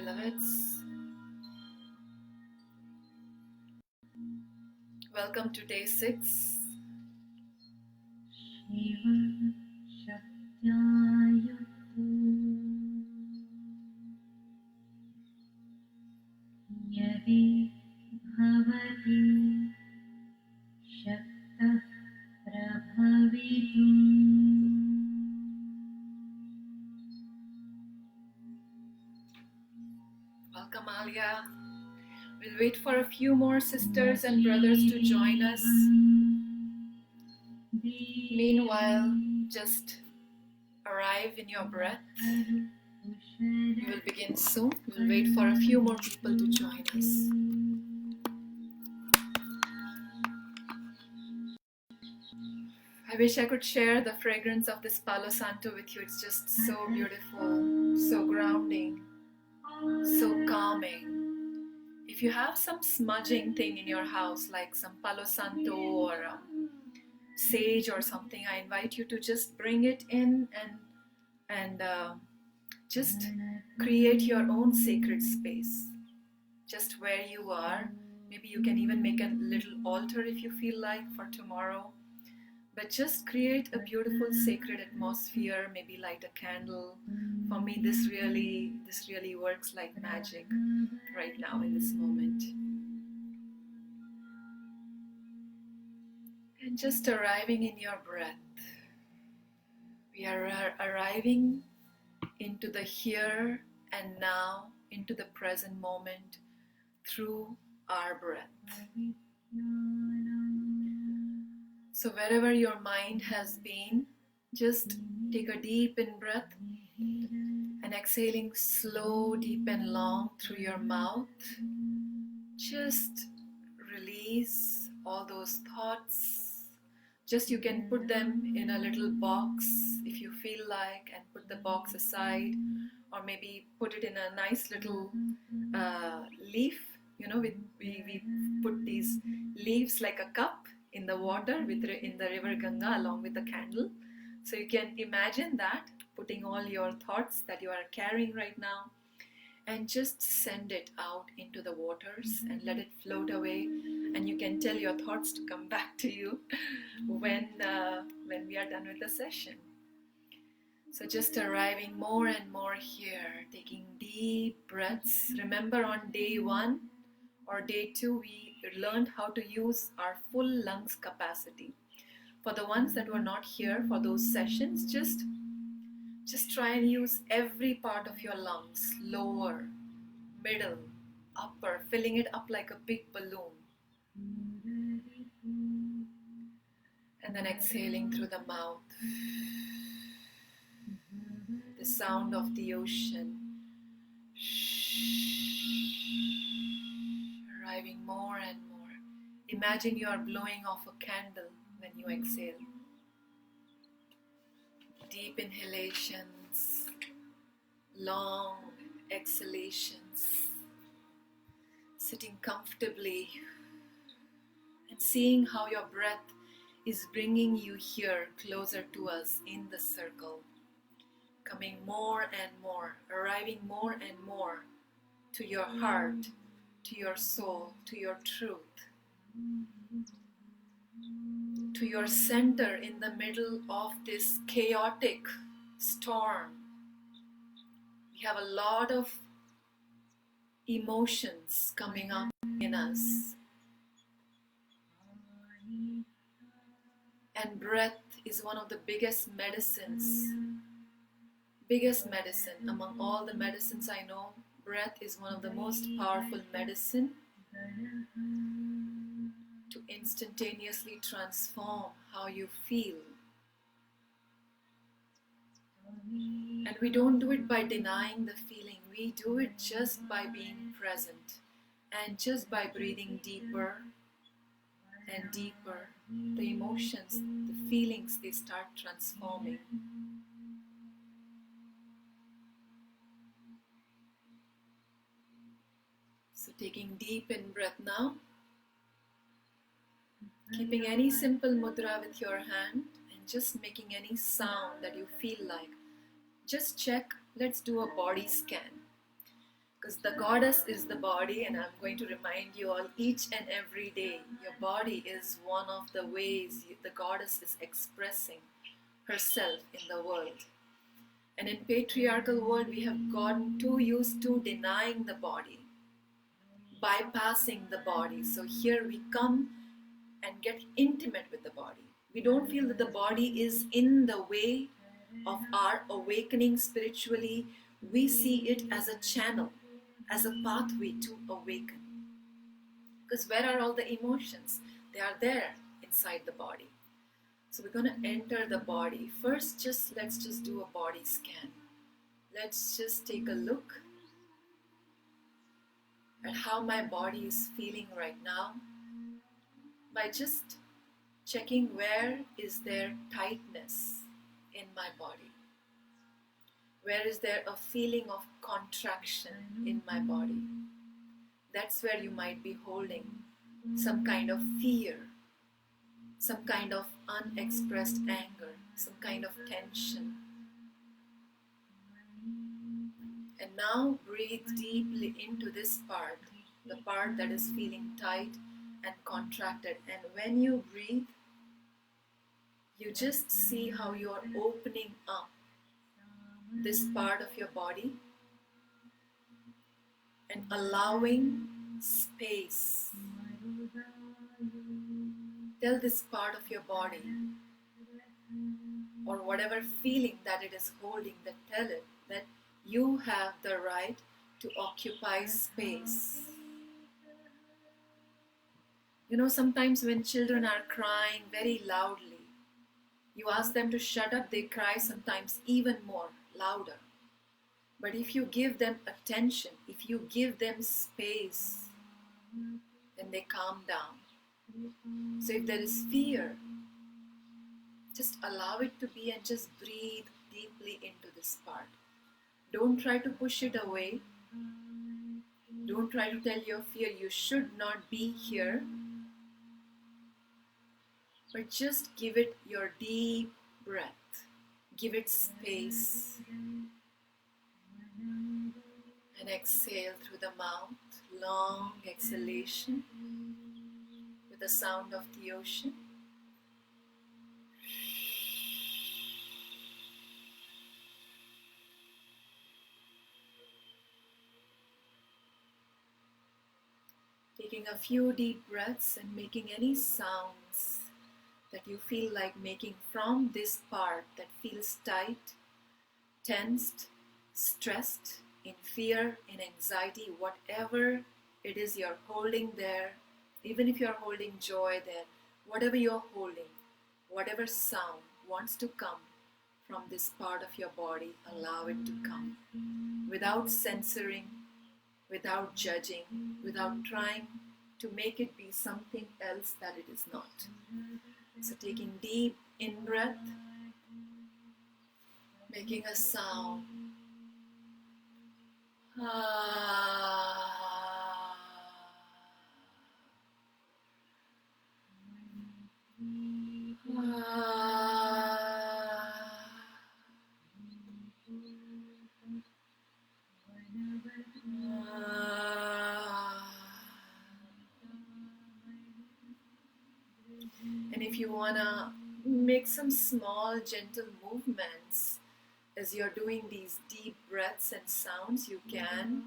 beloveds. Welcome to day 6. Welcome, Alia. We'll wait for a few more sisters and brothers to join us. Meanwhile, just arrive in your breath. We will begin soon. We'll wait for a few more people to join us. I wish I could share the fragrance of this Palo Santo with you. It's just so beautiful, so grounding, so calming. If you have some smudging thing in your house, like some Palo Santo or sage or something, I invite you to just bring it in and just create your own sacred space, just where you are. Maybe you can even make a little altar if you feel like for tomorrow. But just create a beautiful sacred atmosphere, maybe light a candle. For me, this really works like magic right now in this moment. And just arriving in your breath. We are arriving into the here and now, into the present moment through our breath. So wherever your mind has been, just take a deep in-breath and exhaling slow, deep and long through your mouth. Just release all those thoughts. Just you can put them in a little box if you feel like, and put the box aside, or maybe put it in a nice little leaf. You know, we put these leaves like a cup in the water in the river Ganga along with the candle. So you can imagine that, putting all your thoughts that you are carrying right now, and just send it out into the waters and let it float away. And you can tell your thoughts to come back to you when we are done with the session. So just arriving more and more here, taking deep breaths. Remember, on day 1 or day 2, we learned how to use our full lungs capacity. For the ones that were not here for those sessions, just try and use every part of your lungs, lower, middle, upper, filling it up like a big balloon. And then exhaling through the mouth. The sound of the ocean. Arriving more and more. Imagine you are blowing off a candle when you exhale. Deep inhalations, long exhalations. Sitting comfortably and seeing how your breath is bringing you here closer to us in the circle. Coming more and more, arriving more and more to your heart, to your soul, to your truth, to your center in the middle of this chaotic storm. We have a lot of emotions coming up in us. And breath is one of the biggest medicines among all the medicines I know. Breath is one of the most powerful medicine to instantaneously transform how you feel. And we don't do it by denying the feeling. We do it just by being present and just by breathing deeper and deeper. The emotions, the feelings, they start transforming. So taking deep in breath now, keeping any simple mudra with your hand and just making any sound that you feel like. Just check, let's do a body scan. Because the goddess is the body, and I'm going to remind you all each and every day, your body is one of the ways the goddess is expressing herself in the world. And in patriarchal world, we have gotten too used to denying the body, bypassing the body. So here we come and get intimate with the body. We don't feel that the body is in the way of our awakening spiritually. We see it as a channel, as a pathway to awaken. Because where are all the emotions? They are there inside the body. So we're going to enter the body. First, let's just do a body scan. Let's just take a look at how my body is feeling right now by just checking where is there tightness in my body. Where is there a feeling of contraction in my body? That's where you might be holding some kind of fear, some kind of unexpressed anger, some kind of tension. And now breathe deeply into this part, the part that is feeling tight and contracted. And when you breathe, you just see how you are opening up this part of your body and allowing space. Tell this part of your body, or whatever feeling that it is holding, that tell it that you have the right to occupy space. You know, sometimes when children are crying very loudly, you ask them to shut up, they cry sometimes even more, louder. But if you give them attention, if you give them space, then they calm down. So if there is fear, just allow it to be and just breathe deeply into this part. Don't try to push it away. Don't try to tell your fear you should not be here. But just give it your deep breath. Give it space. And exhale through the mouth. Long exhalation with the sound of the ocean. Taking a few deep breaths and making any sounds that you feel like making from this part that feels tight, tensed, stressed, in fear, in anxiety, whatever it is you're holding there, even if you're holding joy there, whatever you're holding, whatever sound wants to come from this part of your body, allow it to come without censoring, without judging, without trying to make it be something else that it is not. So taking deep in-breath, making a sound. And if you want to make some small gentle movements as you're doing these deep breaths and sounds, you can.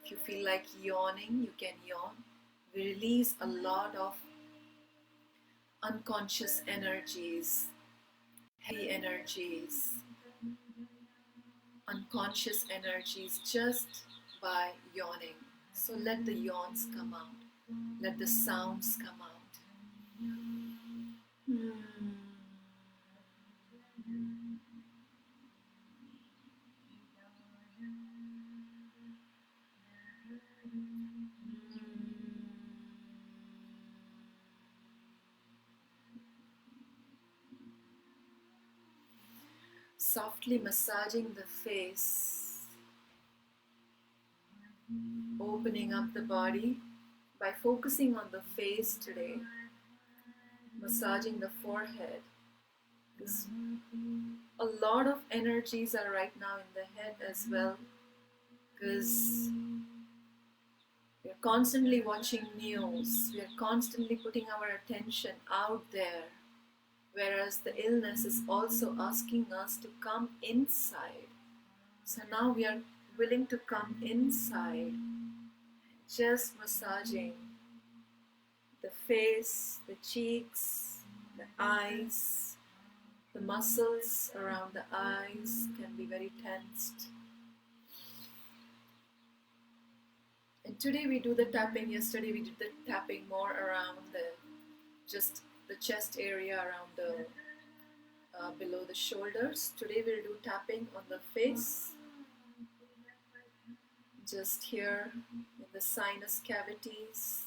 If you feel like yawning, you can yawn. We release a lot of unconscious energies, heavy energies, unconscious energies just by yawning. So let the yawns come out. Let the sounds come out. Softly massaging the face, opening up the body by focusing on the face today, massaging the forehead. Because a lot of energies are right now in the head as well, because we are constantly watching news, we are constantly putting our attention out there, whereas the illness is also asking us to come inside. So now we are willing to come inside, just massaging the face, the cheeks, the eyes. The muscles around the eyes can be very tensed. And today we do the tapping. Yesterday we did the tapping more around just the chest area, around the below the shoulders. Today we'll do tapping on the face, just here in the sinus cavities.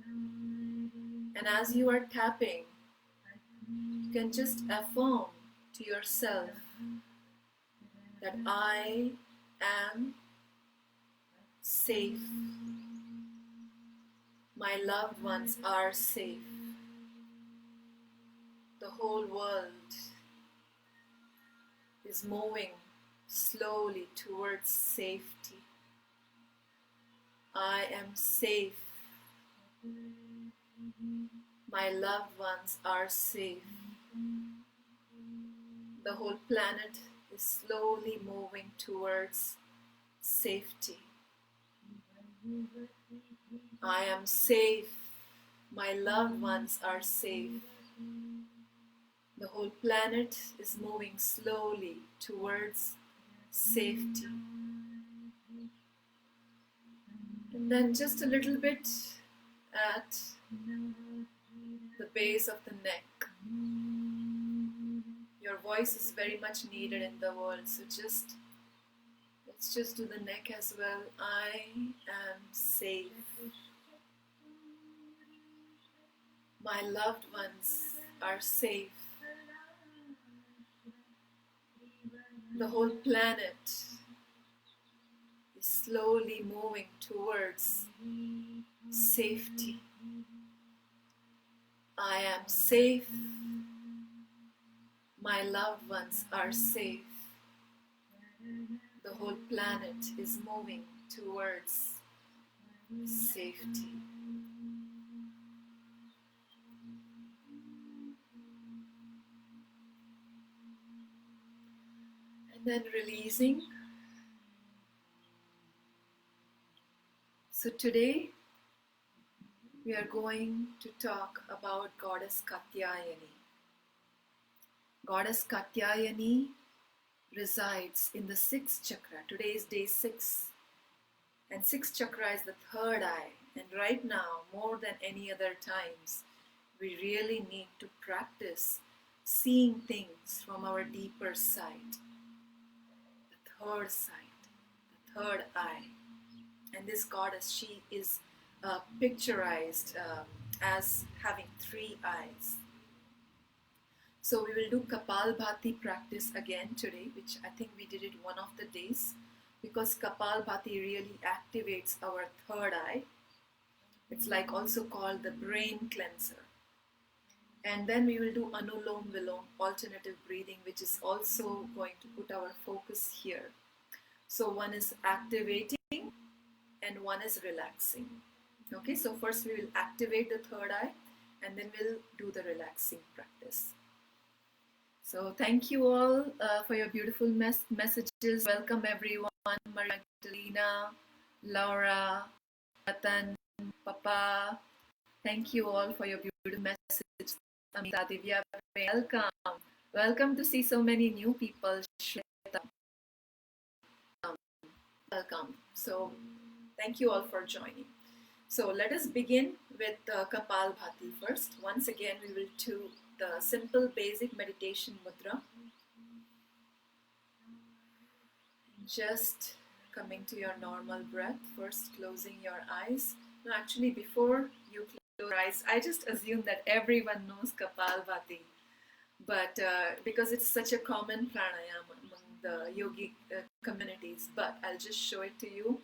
And as you are tapping, you can just affirm to yourself that I am safe. My loved ones are safe. The whole world is moving slowly towards safety. I am safe. My loved ones are safe. The whole planet is slowly moving towards safety. I am safe. My loved ones are safe. The whole planet is moving slowly towards safety. And then just a little bit at the base of the neck. Your voice is very much needed in the world, so let's just do the neck as well. I am safe. My loved ones are safe. The whole planet is slowly moving towards safety. I am safe. My loved ones are safe. The whole planet is moving towards safety. And then releasing. So today we are going to talk about Goddess Katyayani. Goddess Katyayani resides in the 6th chakra. Today is day 6. And 6th chakra is the third eye. And right now, more than any other times, we really need to practice seeing things from our deeper side. The third side, the third eye. And this goddess, she is picturized as having 3 eyes. So we will do Kapalbhati practice again today, which I think we did it one of the days, because Kapalbhati really activates our third eye. It's like also called the brain cleanser. And then we will do Anulom Vilom, alternative breathing, which is also going to put our focus here. So one is activating and one is relaxing. Okay, so first we will activate the third eye and then we'll do the relaxing practice. So thank you all for your beautiful messages. Welcome everyone, Maria Magdalena, Laura, Ratan, Papa. Thank you all for your beautiful messages. Amita, Divya, welcome. Welcome to see so many new people. Shweta, welcome. So thank you all for joining. So let us begin with Kapalbhati first. Once again, we will do the simple basic meditation mudra. Just coming to your normal breath, first closing your eyes. No, actually before you close your eyes, I just assume that everyone knows Kapalbhati. But because it's such a common pranayama among the yogic communities, but I'll just show it to you.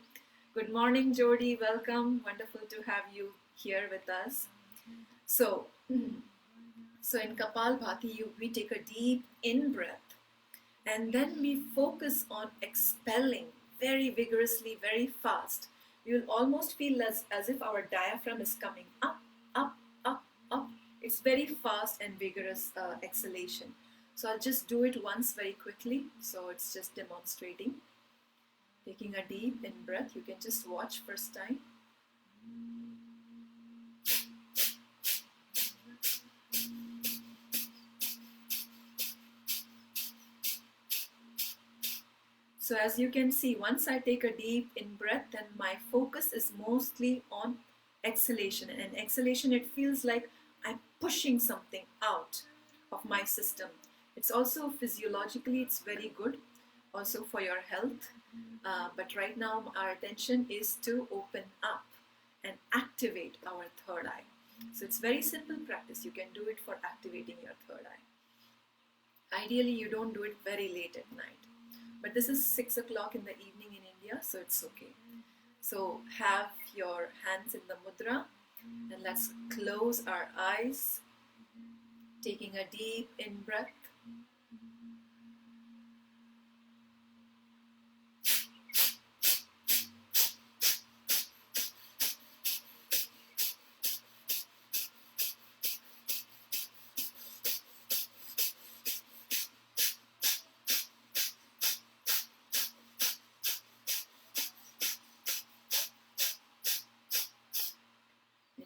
Good morning, Jodi. Welcome. Wonderful to have you here with us. So in Kapalbhati, we take a deep in breath and then we focus on expelling very vigorously, very fast. You'll almost feel as if our diaphragm is coming up, up, up, up. It's very fast and vigorous exhalation. So I'll just do it once very quickly. So it's just demonstrating. Taking a deep in breath. You can just watch first time. So as you can see, once I take a deep in breath, then my focus is mostly on exhalation. And exhalation, it feels like I'm pushing something out of my system. It's also physiologically, it's very good, also for your health. But right now, our attention is to open up and activate our third eye. So it's very simple practice. You can do it for activating your third eye. Ideally, you don't do it very late at night. But this is 6 o'clock in the evening in India, so it's okay. So have your hands in the mudra and let's close our eyes, taking a deep in breath.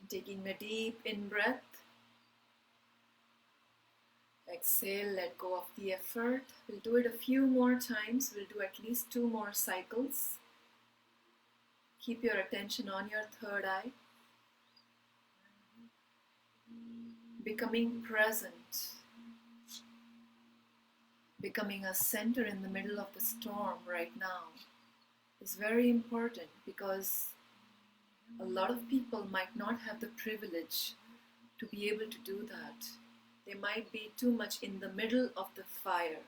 Taking a deep in breath. Exhale, let go of the effort. We'll do it a few more times. We'll do at least 2 more cycles. Keep your attention on your third eye. Becoming present. Becoming a center in the middle of the storm right now is very important because a lot of people might not have the privilege to be able to do that. They might be too much in the middle of the fire,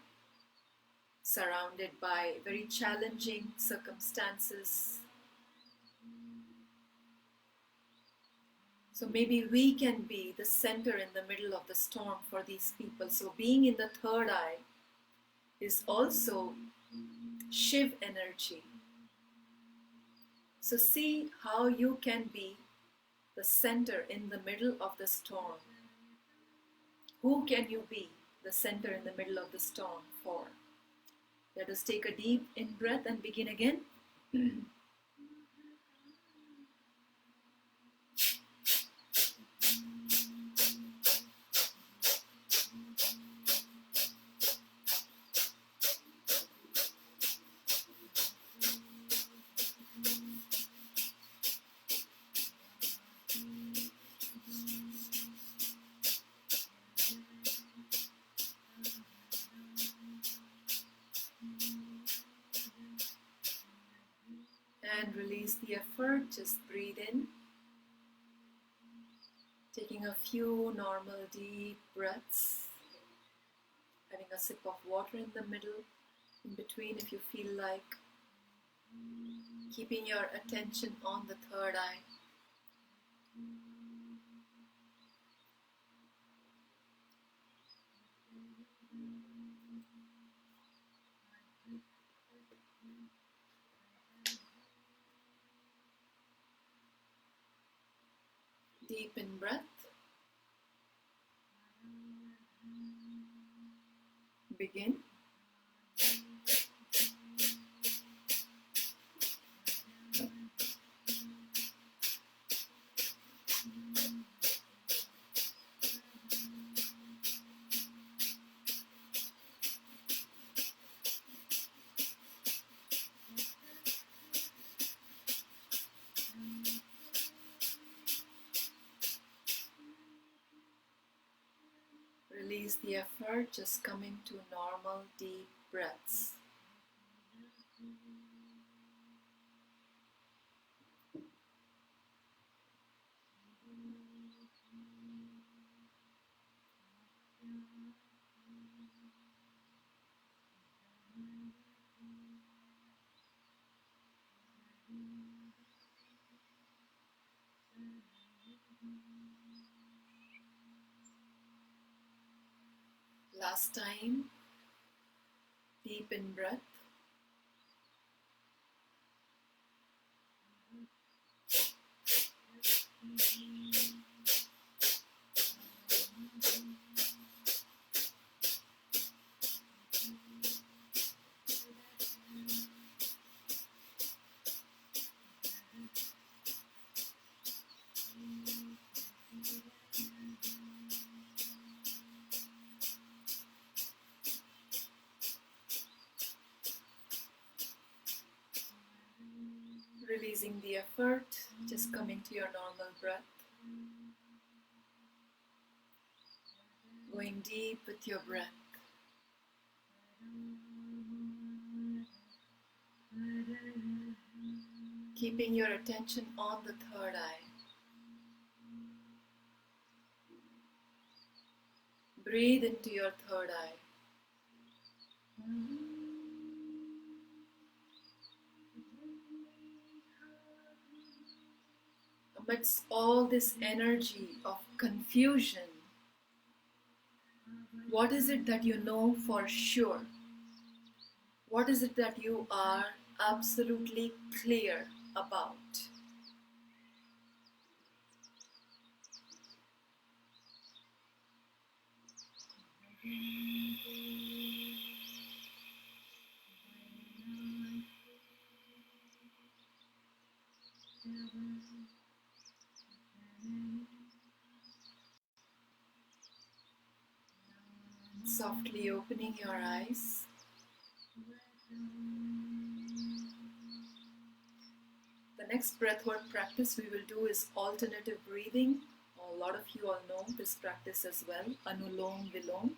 surrounded by very challenging circumstances. So maybe we can be the center in the middle of the storm for these people. So being in the third eye is also Shiv energy. So see how you can be the center in the middle of the storm. Who can you be the center in the middle of the storm for? Let us take a deep in breath and begin again. And release the effort, just breathe in. Taking a few normal deep breaths. Having a sip of water in the middle, in between if you feel like. Keeping your attention on the third eye. Deep in breath. Begin. Release the effort, just coming to normal deep breaths. Last time, deep in breath. decreasing the effort, just coming to your normal breath. Going deep with your breath. Keeping your attention on the third eye. Breathe into your third eye. Amidst all this energy of confusion, what is it that you know for sure? What is it that you are absolutely clear about? Softly opening your eyes. The next breathwork practice we will do is alternative breathing. A lot of you all know this practice as well, Anulom Vilom.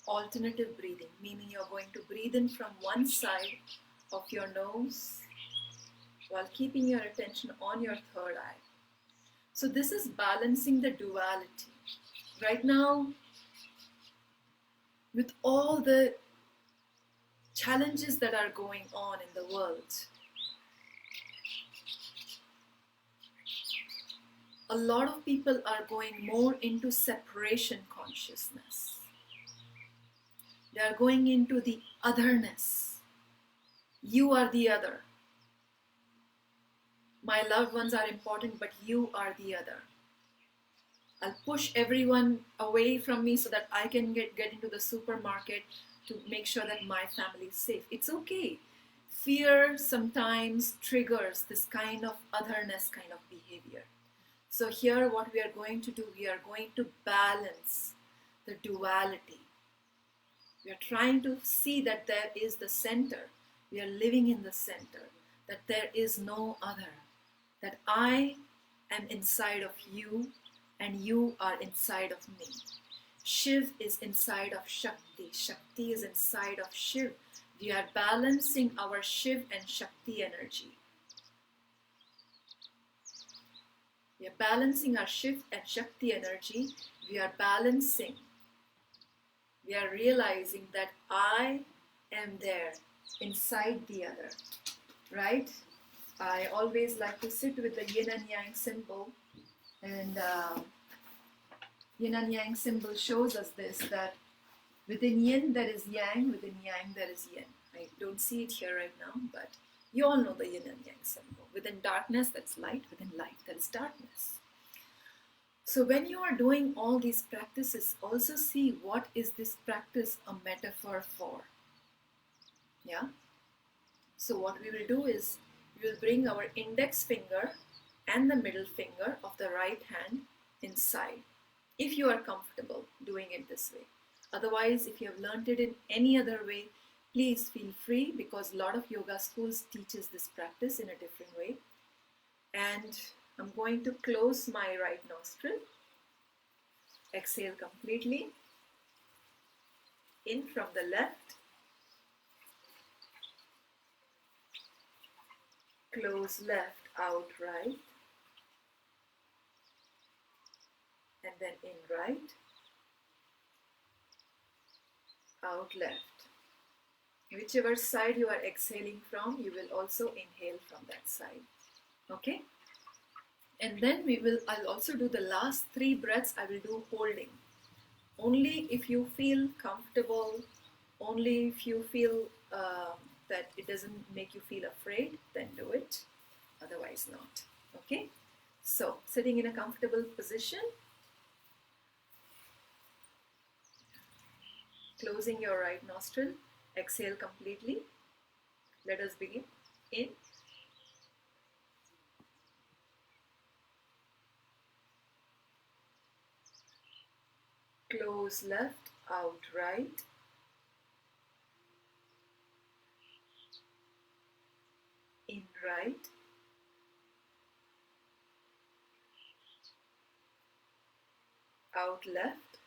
Alternative breathing, meaning you're going to breathe in from one side of your nose while keeping your attention on your third eye. So this is balancing the duality. Right now, with all the challenges that are going on in the world, a lot of people are going more into separation consciousness. They are going into the otherness. You are the other. My loved ones are important, but you are the other. I'll push everyone away from me so that I can get into the supermarket to make sure that my family is safe. It's okay. Fear sometimes triggers this kind of otherness kind of behavior. So here what we are going to do, we are going to balance the duality. We are trying to see that there is the center. We are living in the center. That there is no other. That I am inside of you and you are inside of me. Shiv is inside of Shakti. Shakti is inside of Shiv. We are balancing our Shiv and Shakti energy. We are balancing our Shiv and Shakti energy. We are balancing. We are realizing that I am there inside the other. Right? I always like to sit with the yin and yang symbol. And yin and yang symbol shows us this, that within yin there is yang, within yang there is yin. I don't see it here right now, but you all know the yin and yang symbol. Within darkness that's light, within light there is darkness. So when you are doing all these practices, also see what is this practice a metaphor for. Yeah? So what we will do is, we will bring our index finger and the middle finger of the right hand inside, if you are comfortable doing it this way. Otherwise, if you have learned it in any other way, please feel free, because a lot of yoga schools teaches this practice in a different way. And I'm going to close my right nostril. Exhale completely. In from the left. Close left, out right. And then in right. Out left. Whichever side you are exhaling from, you will also inhale from that side. Okay? And then I'll also do the last 3 breaths, I will do holding. Only if you feel comfortable, only if you feel that it doesn't make you feel afraid, then do it. Otherwise not. Okay? So, sitting in a comfortable position. Closing your right nostril. Exhale completely. Let us begin. In. Close left, out right. In right. out left,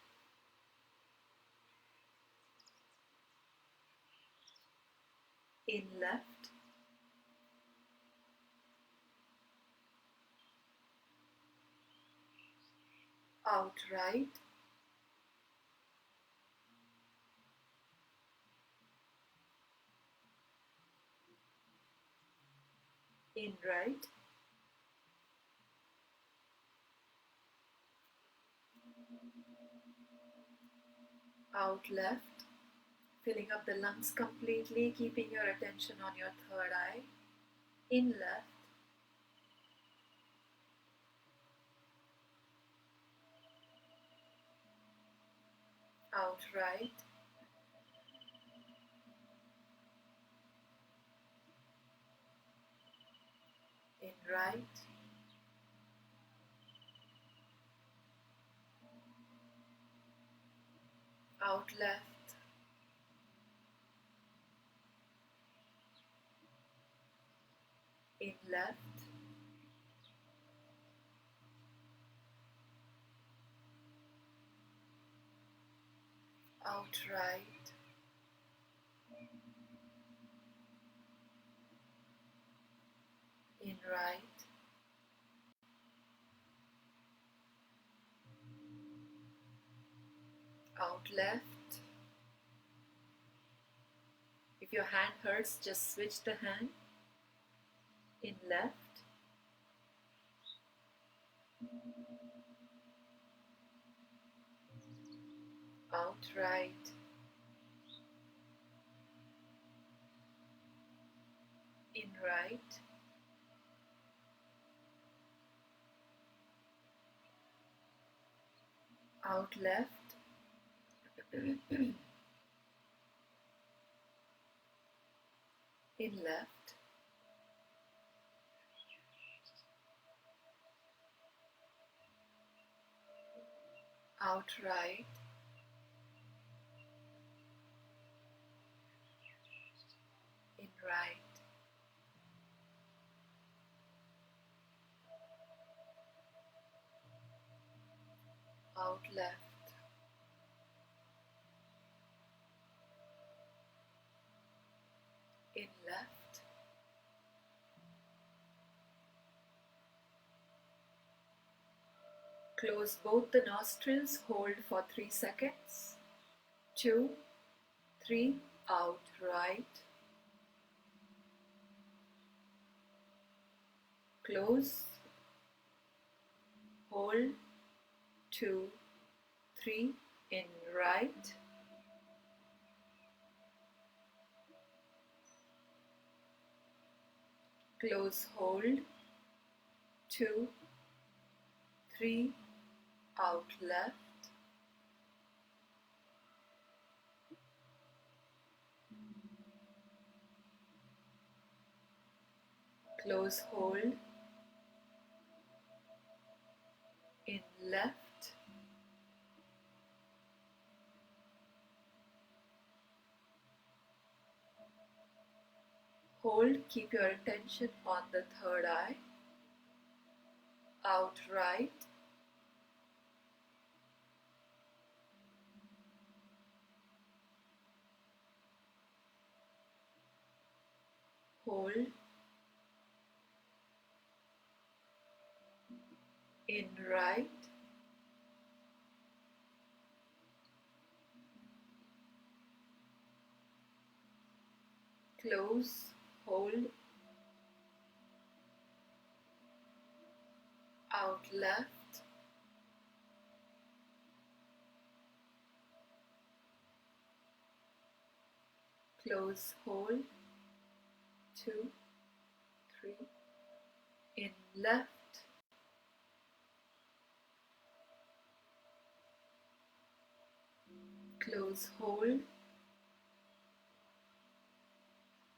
in left, out right, in right, out left, filling up the lungs completely, keeping your attention on your third eye, in left, out right, in right, out left, in left, out right, in right, out left. If your hand hurts, just switch the hand, in left, out right, in right, out left, in left, out right, in right, out left, in left. Close both the nostrils, hold for 3 seconds. 2, 3, out right. Close, hold, 2, 3, in right. Close, hold, 2, 3, out left. Close, hold, in left. Hold, keep your attention on the third eye. Out right. Hold, in right. Close, hold, out left. Close, hold, 2, 3, in left. Close, hold,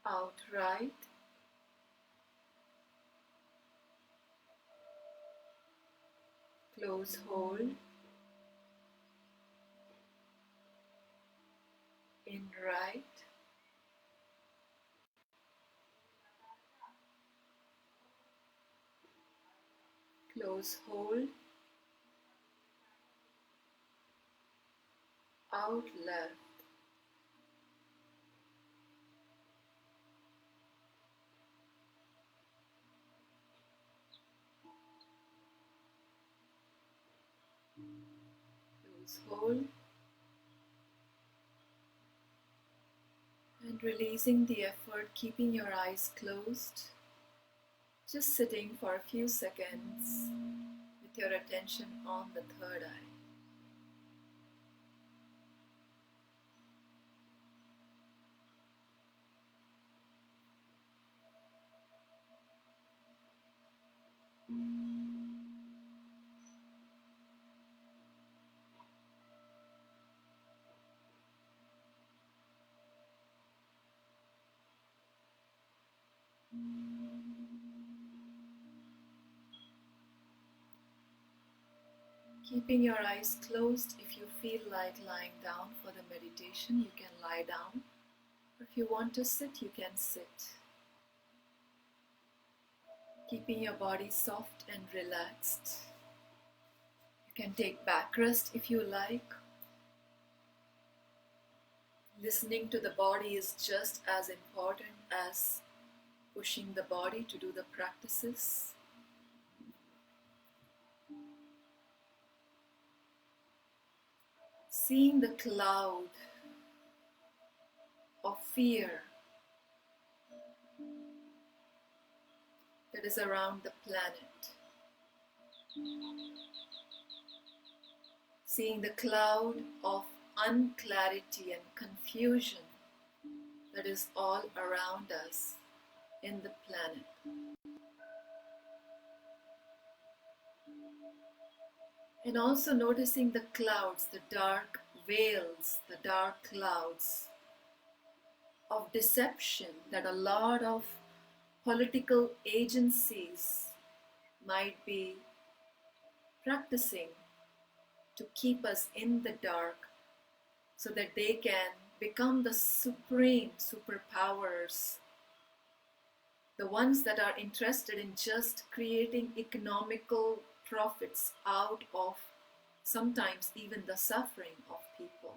out right. Close, hold, in right. Close, hold, out left. Lose hold and releasing the effort, keeping your eyes closed, just sitting for a few seconds with your attention on the third eye. Keeping your eyes closed, if you feel like lying down for the meditation, you can lie down. Or if you want to sit, you can sit. Keeping your body soft and relaxed. You can take back rest if you like. Listening to the body is just as important as pushing the body to do the practices. Seeing the cloud of fear that is around the planet. Seeing the cloud of unclarity and confusion that is all around us in the planet. And also noticing the clouds, the dark veils, the dark clouds of deception that a lot of political agencies might be practicing to keep us in the dark so that they can become the supreme superpowers, the ones that are interested in just creating economical profits out of sometimes even the suffering of people.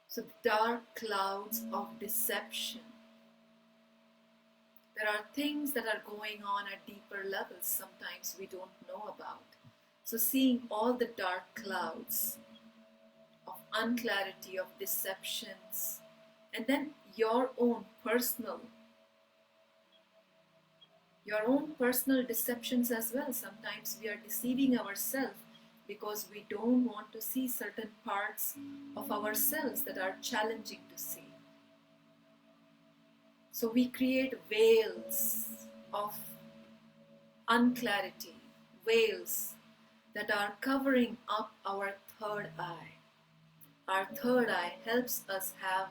So the dark clouds of deception. There are things that are going on at deeper levels sometimes we don't know about. So seeing all the dark clouds of unclarity, of deceptions, and then your own personal deceptions as well. Sometimes we are deceiving ourselves because we don't want to see certain parts of ourselves that are challenging to see. So we create veils of unclarity, veils that are covering up our third eye. Our third eye helps us have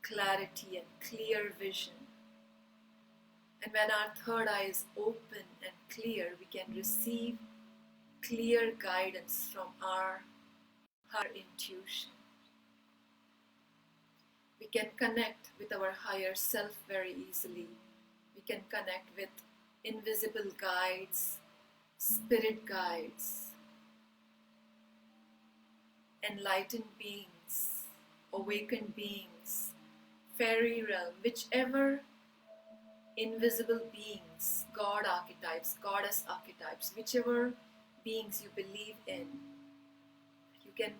clarity and clear vision. And when our third eye is open and clear, we can receive clear guidance from our higher intuition. We can connect with our higher self very easily. We can connect with invisible guides, spirit guides, enlightened beings, awakened beings, fairy realm, whichever invisible beings, God archetypes, goddess archetypes, whichever beings you believe in, you can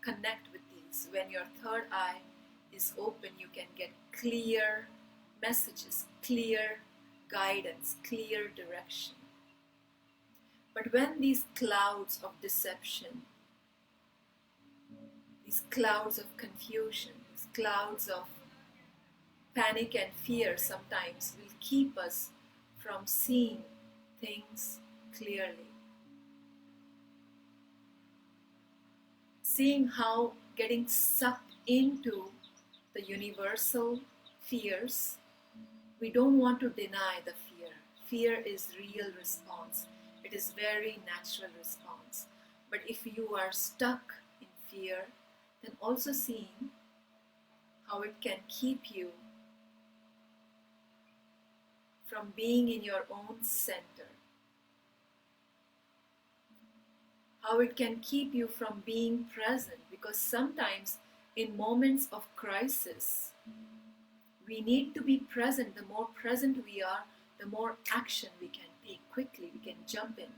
connect with these. When your third eye is open, you can get clear messages, clear guidance, clear direction. But when these clouds of deception, these clouds of confusion, these clouds of panic and fear sometimes will keep us from seeing things clearly. Seeing how getting sucked into the universal fears, we don't want to deny the fear. Fear is real response. It is very natural response. But if you are stuck in fear, then also seeing how it can keep you from being in your own center. how it can keep you from being present, because sometimes in moments of crisis we need to be present. The more present we are, the more action we can take quickly, we can jump in.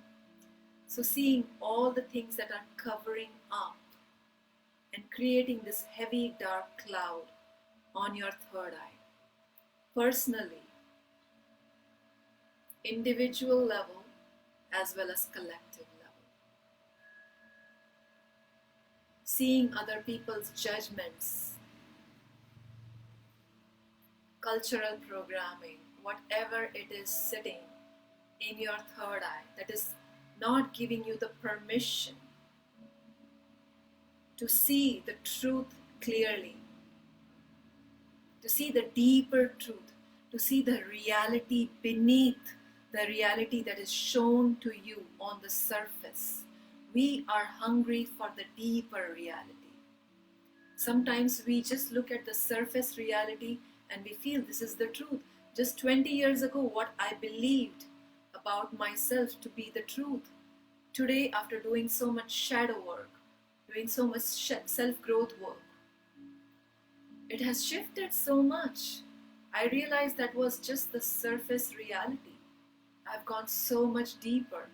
So seeing all the things that are covering up and creating this heavy dark cloud on your third eye, personally, individual level as well as collective level. Seeing other people's judgments, cultural programming, whatever it is sitting in your third eye that is not giving you the permission to see the truth clearly, to see the deeper truth, to see the reality beneath the reality that is shown to you on the surface. We are hungry for the deeper reality. Sometimes we just look at the surface reality and we feel this is the truth. Just 20 years ago, what I believed about myself to be the truth. Today, after doing so much shadow work, doing so much self-growth work, it has shifted so much. I realized that was just the surface reality. I've gone so much deeper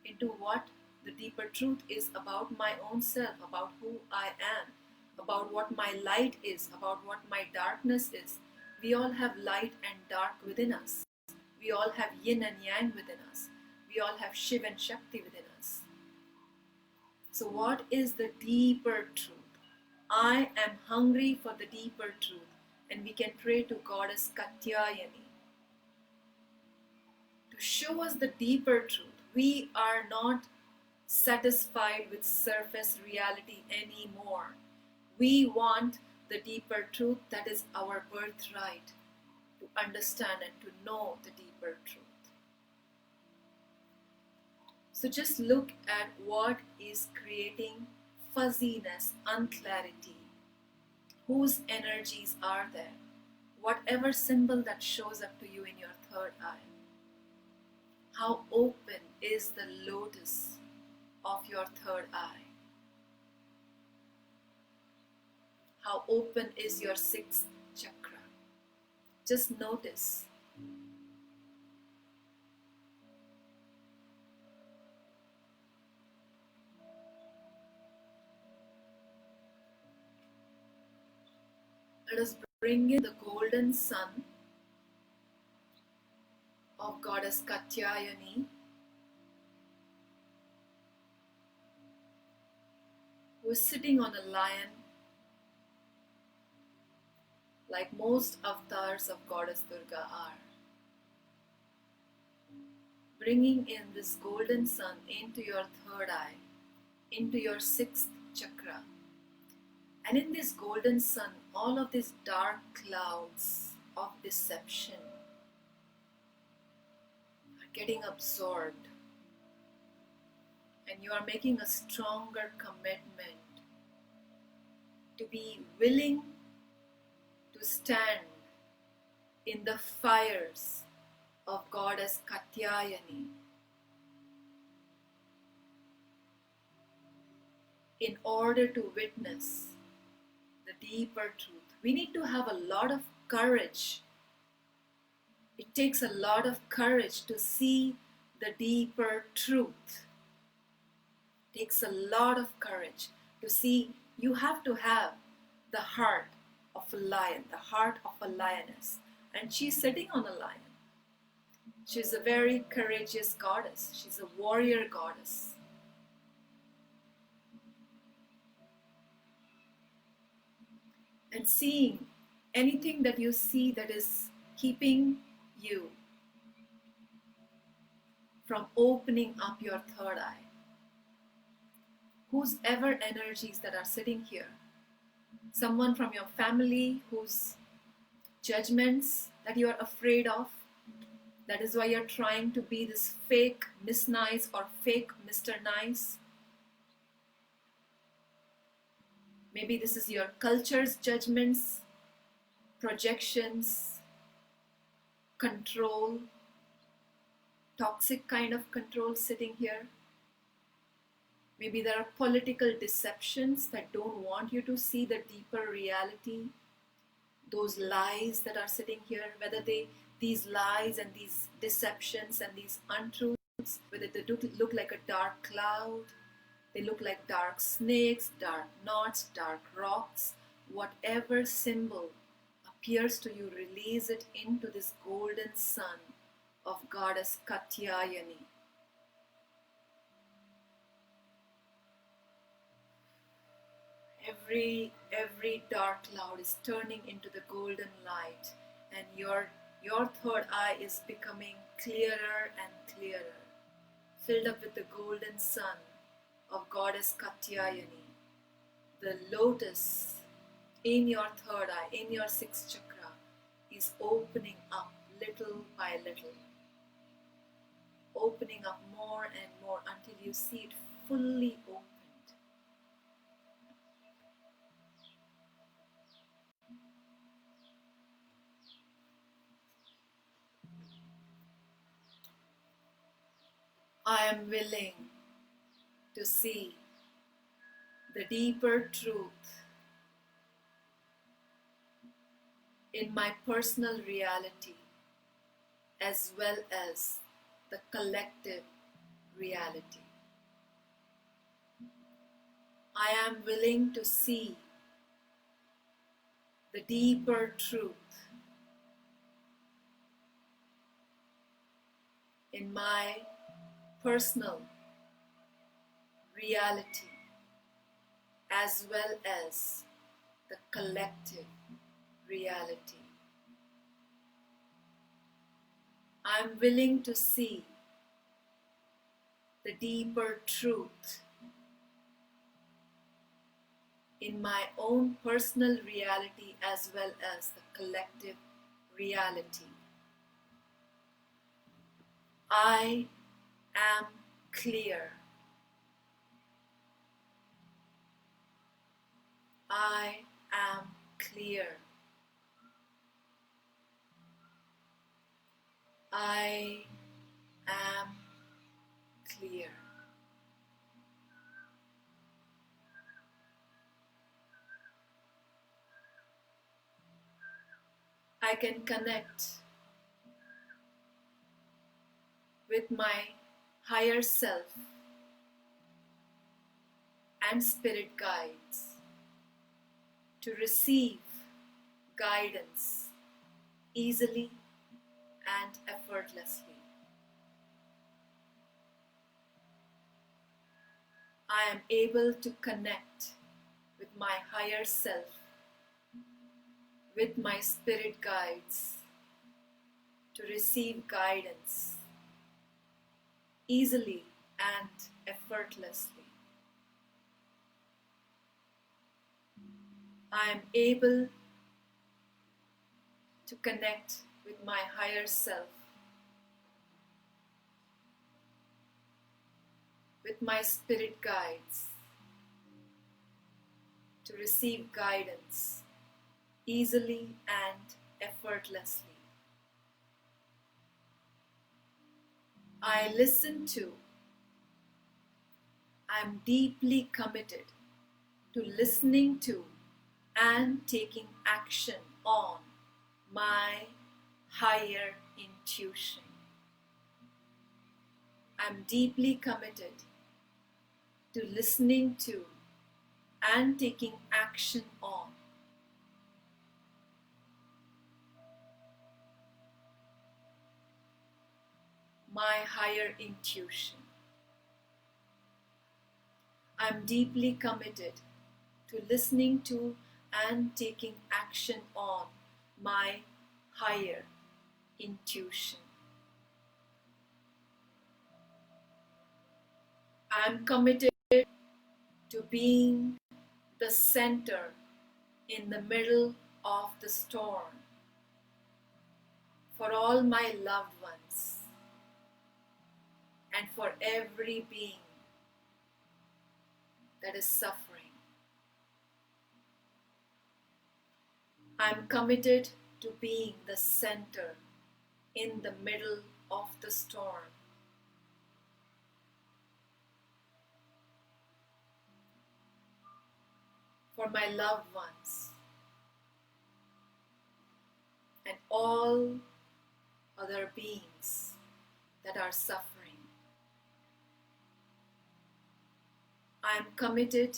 into what the deeper truth is about my own self, about who I am, about what my light is, about what my darkness is. We all have light and dark within us. We all have yin and yang within us. We all have Shiv and Shakti within us. So what is the deeper truth? I am hungry for the deeper truth. And we can pray to Goddess Katyayani to show us the deeper truth. We are not satisfied with surface reality anymore. We want the deeper truth that is our birthright, to understand and to know the deeper truth. So just look at what is creating fuzziness, unclarity. Whose energies are there? Whatever symbol that shows up to you in your third eye. How open is the lotus of your third eye? How open is your sixth chakra? Just notice. Let us bring in the golden sun of Goddess Katyayani, who is sitting on a lion, like most avatars of Goddess Durga are. Bringing in this golden sun into your third eye, into your sixth chakra. And in this golden sun, all of these dark clouds of deception are getting absorbed. And you are making a stronger commitment to be willing to stand in the fires of Goddess Katyayani in order to witness the deeper truth. We need to have a lot of courage. It takes a lot of courage to see the deeper truth. It takes a lot of courage to see. You have to have the heart of a lion, the heart of a lioness. And she's sitting on a lion. She's a very courageous goddess. She's a warrior goddess. And seeing anything that you see that is keeping you from opening up your third eye. Whose ever energies that are sitting here. Someone from your family whose judgments that you are afraid of. That is why you're trying to be this fake Miss Nice or fake Mr. Nice. Maybe this is your culture's judgments, projections, control, toxic kind of control sitting here. Maybe there are political deceptions that don't want you to see the deeper reality, those lies that are sitting here, whether these lies and these deceptions and these untruths, whether they look like a dark cloud, they look like dark snakes, dark knots, dark rocks, whatever symbol appears to you, release it into this golden sun of goddess Katyayani. Every dark cloud is turning into the golden light, and your third eye is becoming clearer and clearer, filled up with the golden sun of goddess Katyayani. The lotus in your third eye, in your sixth chakra, is opening up little by little, opening up more and more until you see it fully open. I am willing to see the deeper truth in my personal reality as well as the collective reality. I am willing to see the deeper truth in my personal reality as well as the collective reality. I'm willing to see the deeper truth in my own personal reality as well as the collective reality. I am clear. I am clear. I am clear. I can connect with my higher self and spirit guides to receive guidance easily and effortlessly. I am able to connect with my higher self, with my spirit guides, to receive guidance easily and effortlessly. I am able to connect with my higher self, with my spirit guides, to receive guidance easily and effortlessly. I listen to, I'm deeply committed to listening to and taking action on my higher intuition. I'm deeply committed to listening to and taking action on my higher intuition. I'm deeply committed to listening to and taking action on my higher intuition. I'm committed to being the center in the middle of the storm for all my loved ones and for every being that is suffering. I'm committed to being the center in the middle of the storm for my loved ones and all other beings that are suffering. I am committed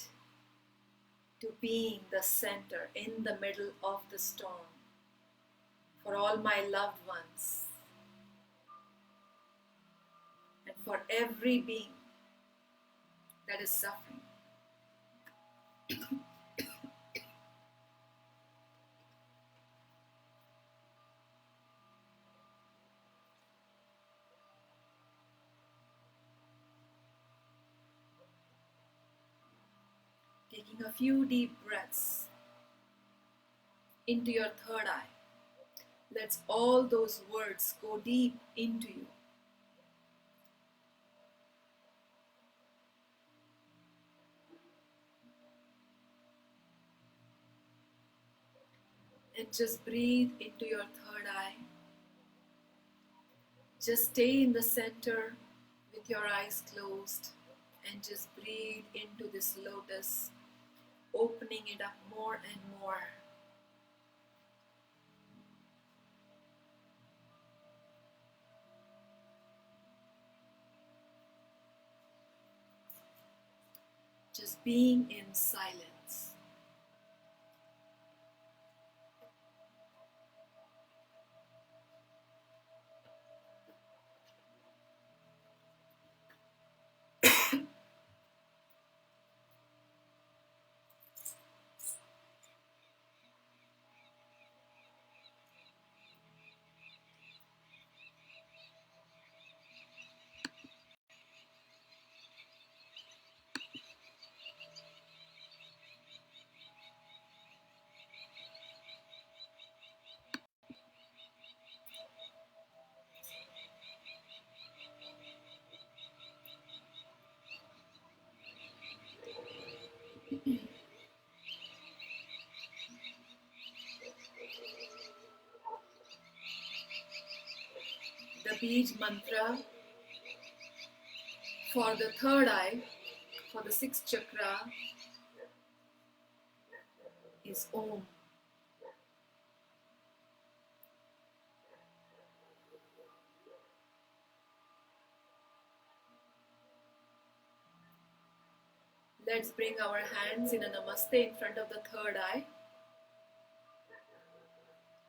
to being the center in the middle of the storm for all my loved ones and for every being that is suffering. Taking a few deep breaths into your third eye. Let all those words go deep into you. And just breathe into your third eye. Just stay in the center with your eyes closed and just breathe into this lotus, opening it up more and more. Just being in silence. The Bij mantra for the third eye, for the sixth chakra, is Om. Let's bring our hands in a namaste in front of the third eye,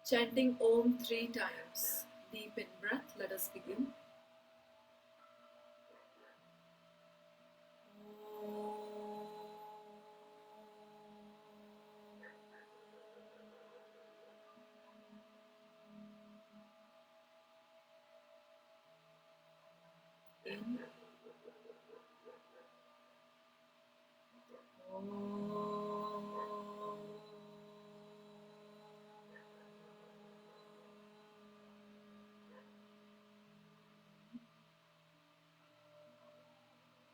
chanting Om 3 times. Deep in breath, let us begin. In.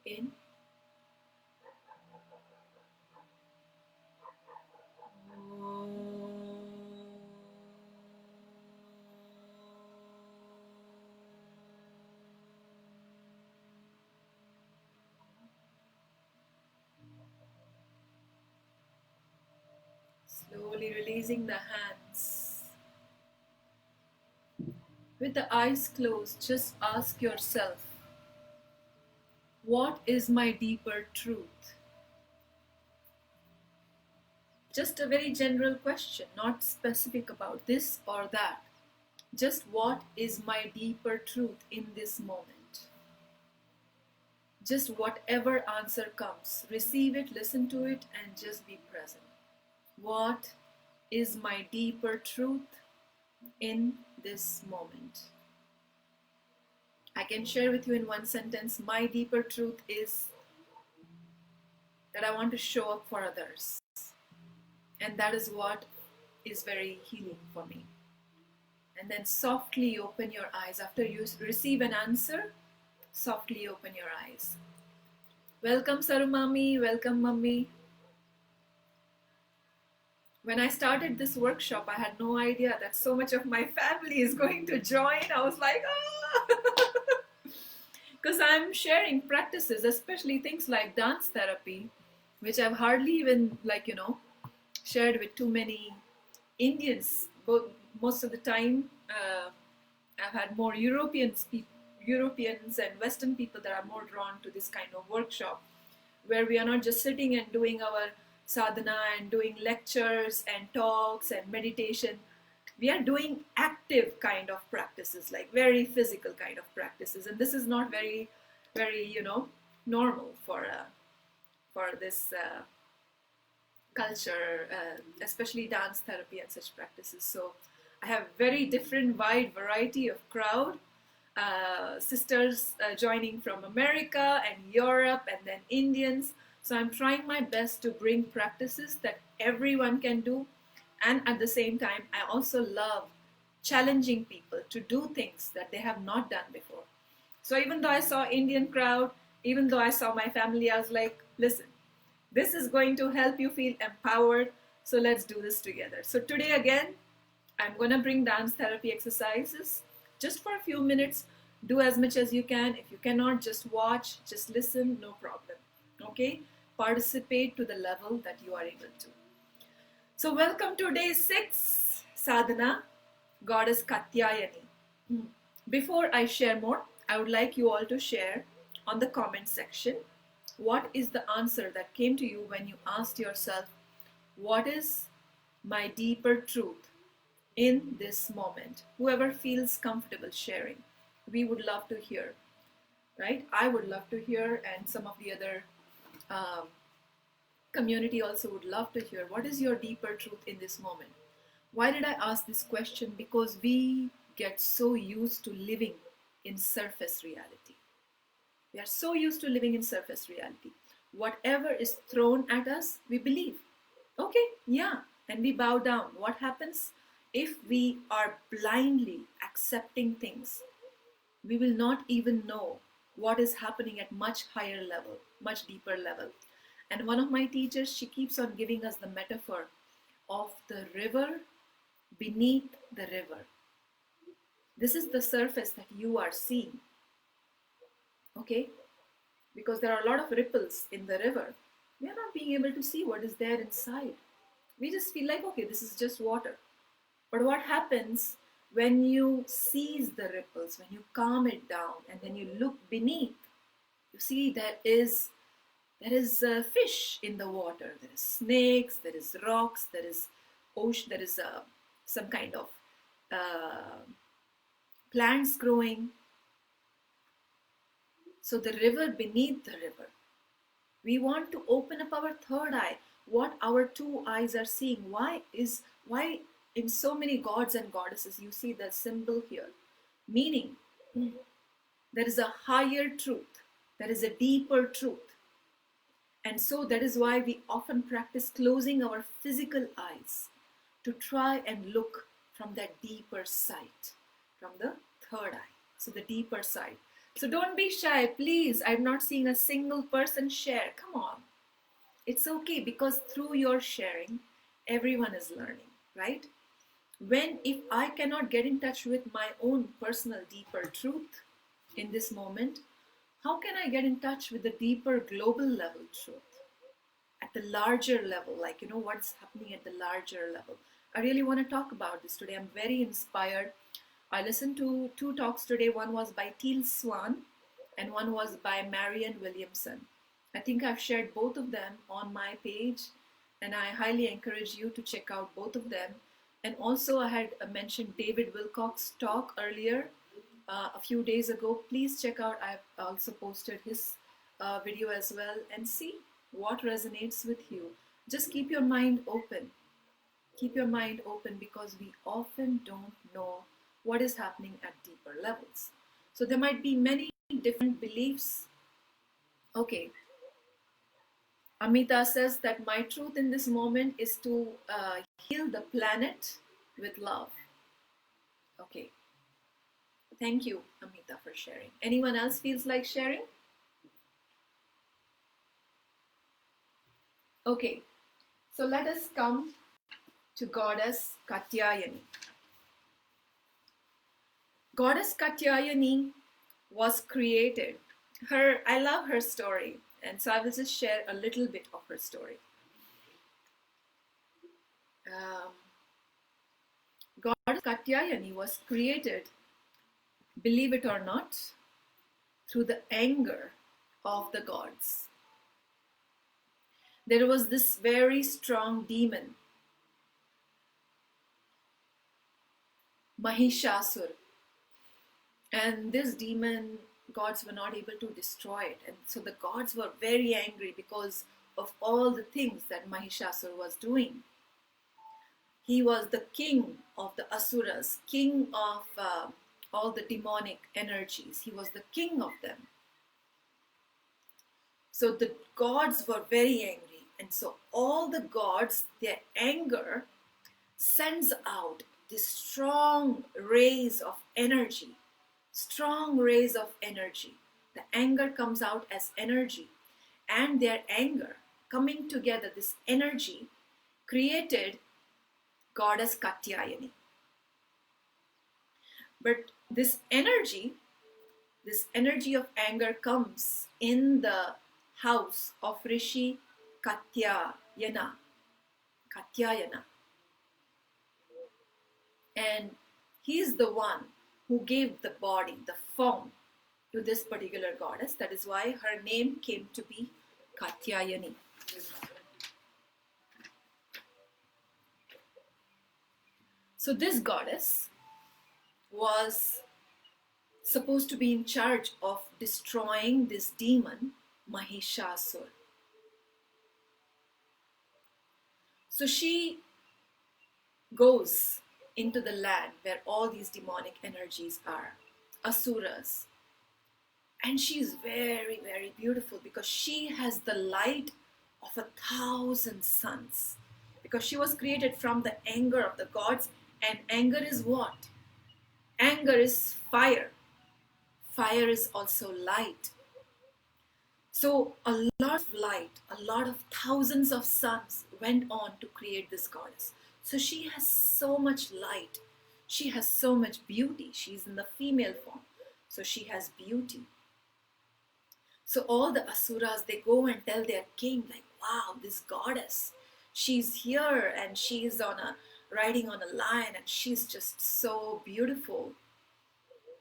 In. Slowly releasing the hands. With the eyes closed, just ask yourself, what is my deeper truth? Just a very general question, not specific about this or that. Just what is my deeper truth in this moment? Just whatever answer comes, receive it, listen to it, and just be present. What is my deeper truth in this moment? I can share with you in one sentence, my deeper truth is that I want to show up for others. And that is what is very healing for me. And then softly open your eyes. After you receive an answer, softly open your eyes. Welcome Sarumami, welcome Mummy. When I started this workshop, I had no idea that so much of my family is going to join. I was like, because I'm sharing practices, especially things like dance therapy, which I've hardly even shared with too many Indians. Most of the time, I've had more Europeans and Western people that are more drawn to this kind of workshop, where we are not just sitting and doing our sadhana and doing lectures and talks and meditation. We are doing active kind of practices, like very physical kind of practices, and this is not very normal for this culture, especially dance therapy and such practices. So I have very different wide variety of crowd, sisters joining from America and Europe, and then Indians. So I'm trying my best to bring practices that everyone can do, and at the same time I also love challenging people to do things that they have not done before. So even though I saw Indian crowd, even though I saw my family, I was like, listen, this is going to help you feel empowered. So let's do this together. So today again, I'm going to bring dance therapy exercises just for a few minutes. Do as much as you can. If you cannot, just watch, just listen, no problem. Okay? Participate to the level that you are able to. So welcome to day 6, sadhana, goddess Katyayani. Before I share more, I would like you all to share on the comment section what is the answer that came to you when you asked yourself, what is my deeper truth in this moment? Whoever feels comfortable sharing, we would love to hear, right? I would love to hear, and some of the other community also would love to hear. What is your deeper truth in this moment? Why did I ask this question? Because we get so used to living in surface reality. We are so used to living in surface reality. Whatever is thrown at us, we believe. Okay, yeah, and we bow down. What happens if we are blindly accepting things? We will not even know what is happening at much higher level, much deeper level. And one of my teachers, she keeps on giving us the metaphor of the river beneath the river. This is the surface that you are seeing. Okay, because there are a lot of ripples in the river. We are not being able to see what is there inside. We just feel like, okay, this is just water. But what happens when you seize the ripples, when you calm it down, and then you look beneath? You see there is fish in the water. There is snakes. There is rocks. There is ocean. There is some kind of plants growing. So the river beneath the river. We want to open up our third eye, what our two eyes are seeing. Why in so many gods and goddesses you see the symbol here? Meaning, there is a higher truth, there is a deeper truth. And so that is why we often practice closing our physical eyes to try and look from that deeper sight, from the third eye. So the deeper side. So don't be shy, please. I'm not seeing a single person share. Come on. It's okay, because through your sharing, everyone is learning, right? If I cannot get in touch with my own personal deeper truth in this moment, how can I get in touch with the deeper global level truth? At the larger level, like, what's happening at the larger level. I really want to talk about this today. I'm very inspired. I listened to 2 talks today. One was by Teal Swan and one was by Marianne Williamson. I think I've shared both of them on my page, and I highly encourage you to check out both of them. And also I had mentioned David Wilcock's talk earlier a few days ago. Please check out. I've also posted his video as well, and see what resonates with you. Just keep your mind open. Keep your mind open, because we often don't know what is happening at deeper levels. So there might be many different beliefs. Okay. Amita says that my truth in this moment is to heal the planet with love. Okay. Thank you, Amita, for sharing. Anyone else feels like sharing? Okay. So let us come to Goddess Katyayani. Goddess Katyayani was created. I love her story, and so I will just share a little bit of her story. um, goddess Katyayani was created, believe it or not, through the anger of the gods. There was this very strong demon, Mahishasur, and this demon, gods were not able to destroy it. And so the gods were very angry because of all the things that Mahishasur was doing. He was the king of the Asuras, king of all the demonic energies. He was the king of them. So the gods were very angry. And so all the gods, their anger sends out these strong rays of energy. Strong rays of energy. The anger comes out as energy. And their anger coming together, this energy created goddess Katyayani. But this energy of anger comes in the house of Rishi Katyayana. And he is the one who gave the body, the form to this particular goddess. That is why her name came to be Katyayani. So this goddess was supposed to be in charge of destroying this demon, Mahishasur. So she goes into the land where all these demonic energies are, Asuras. And she is very, very beautiful because she has the light of 1,000 suns. Because she was created from the anger of the gods. And anger is what? Anger is fire. Fire is also light. So a lot of light, a lot of thousands of suns went on to create this goddess. So she has so much light. She has so much beauty. She's in the female form. So she has beauty. So all the Asuras, they go and tell their king, like, wow, this goddess, she's here and she's riding on a lion and she's just so beautiful.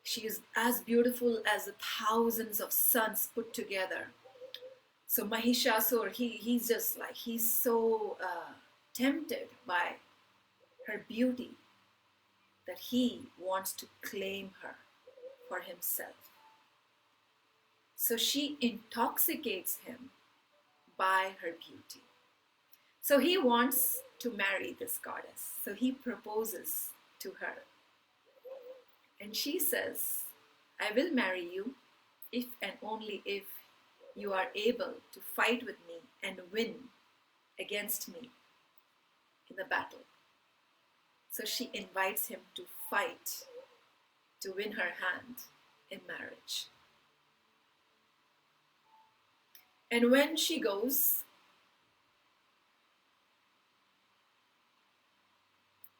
She is as beautiful as the thousands of suns put together. So Mahishasur, he's just like, he's so tempted by her beauty that he wants to claim her for himself. So she intoxicates him by her beauty. So he wants to marry this goddess. So he proposes to her. And she says, I will marry you if and only if you are able to fight with me and win against me in the battle. So she invites him to fight to win her hand in marriage. And when she goes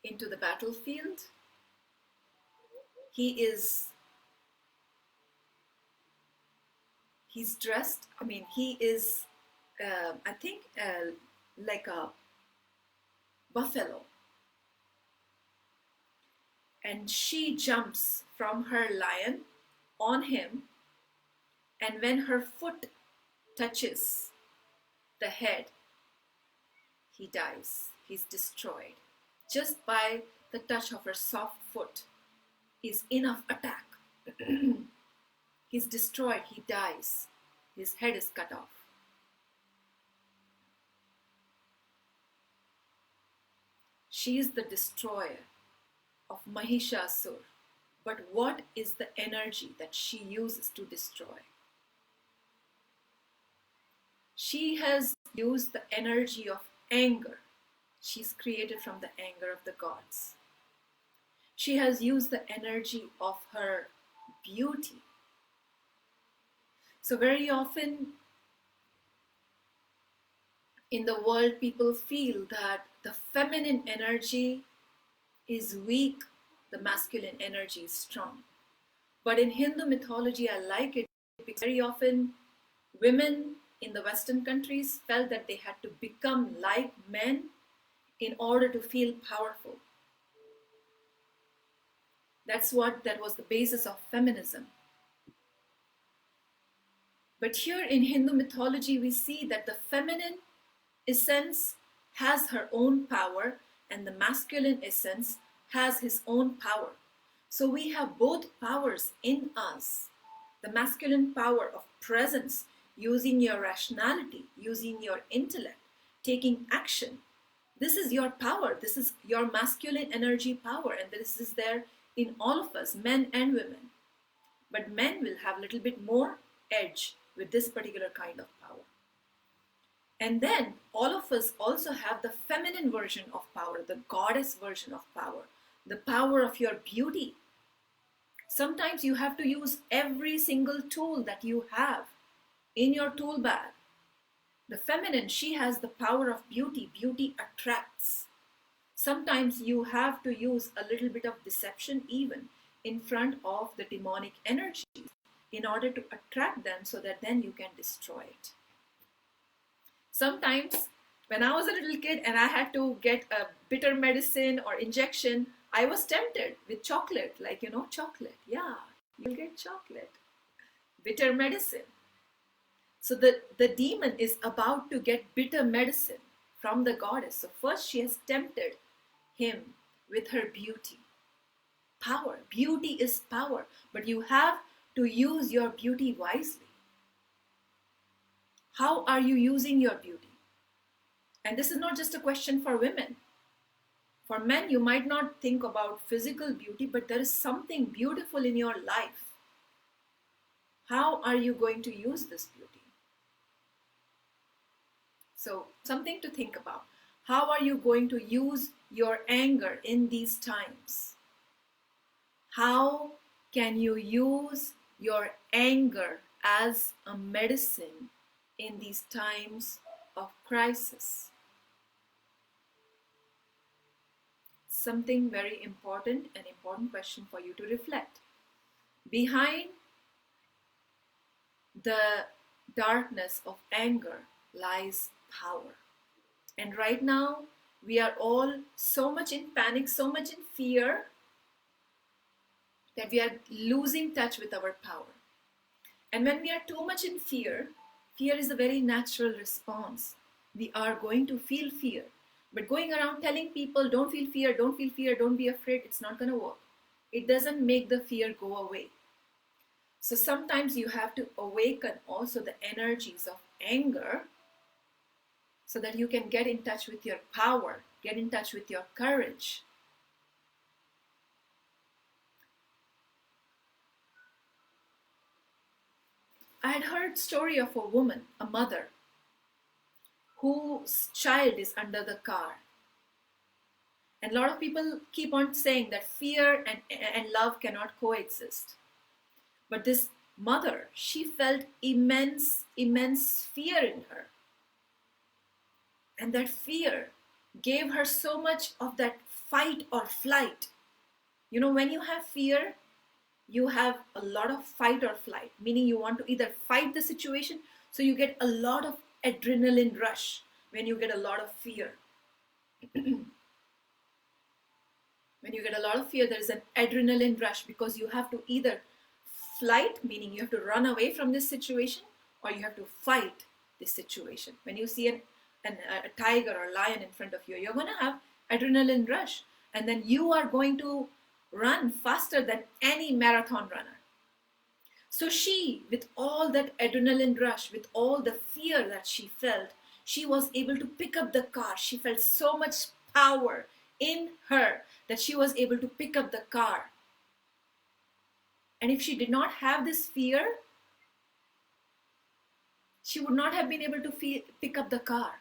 into the battlefield, he's dressed, he is, like a buffalo. And she jumps from her lion on him, and when her foot touches the head, he dies. He's destroyed. Just by the touch of her soft foot is enough attack. He's destroyed. He dies. His head is cut off. She is the destroyer of Mahishasur. But what is the energy that she uses to destroy? She has used the energy of anger. She's created from the anger of the gods. She has used the energy of her beauty. So very often in the world, people feel that the feminine energy is weak, the masculine energy is strong. But in Hindu mythology, I like it because very often women in the Western countries felt that they had to become like men in order to feel powerful. That was the basis of feminism. But here in Hindu mythology, we see that the feminine essence has her own power and the masculine essence has his own power. So we have both powers in us. The masculine power of presence, using your rationality, using your intellect, taking action. This is your power. This is your masculine energy power, and this is there in all of us, men and women. But men will have a little bit more edge with this particular kind of power. And then all of us also have the feminine version of power, the goddess version of power, the power of your beauty. Sometimes you have to use every single tool that you have in your tool bag. The feminine, she has the power of beauty. Beauty attracts. Sometimes you have to use a little bit of deception even in front of the demonic energies in order to attract them so that then you can destroy it. Sometimes when I was a little kid and I had to get a bitter medicine or injection, I was tempted with chocolate, like, chocolate. Yeah, you'll get chocolate. Bitter medicine. So the demon is about to get bitter medicine from the goddess. So first she has tempted him with her beauty. Power. Beauty is power. But you have to use your beauty wisely. How are you using your beauty? And this is not just a question for women. For men, you might not think about physical beauty, but there is something beautiful in your life. How are you going to use this beauty? So, something to think about. How are you going to use your anger in these times? How can you use your anger as a medicine in these times of crisis? Something very important, an important question for you to reflect. Behind the darkness of anger lies power. And right now, we are all so much in panic, so much in fear, that we are losing touch with our power. And when we are too much in fear, fear is a very natural response. We are going to feel fear. But going around telling people, don't feel fear, don't feel fear, don't be afraid, it's not going to work. It doesn't make the fear go away. So sometimes you have to awaken also the energies of anger so that you can get in touch with your power, get in touch with your courage. I had heard a story of a woman, a mother, whose child is under the car. And a lot of people keep on saying that fear and love cannot coexist. But this mother, she felt immense fear in her. And that fear gave her so much of that fight or flight. When you have fear, you have a lot of fight or flight, meaning you want to either fight the situation, so you get a lot of adrenaline rush when you get a lot of fear. When you get a lot of fear, there is an adrenaline rush because you have to either flight, meaning you have to run away from this situation, or you have to fight this situation. When you see a tiger or lion in front of you, you're going to have adrenaline rush, and then you are going to run faster than any marathon runner. So she, with all that adrenaline rush, with all the fear that she felt, she was able to pick up the car. She felt so much power in her that she was able to pick up the car. And if she did not have this fear, she would not have been able to pick up the car.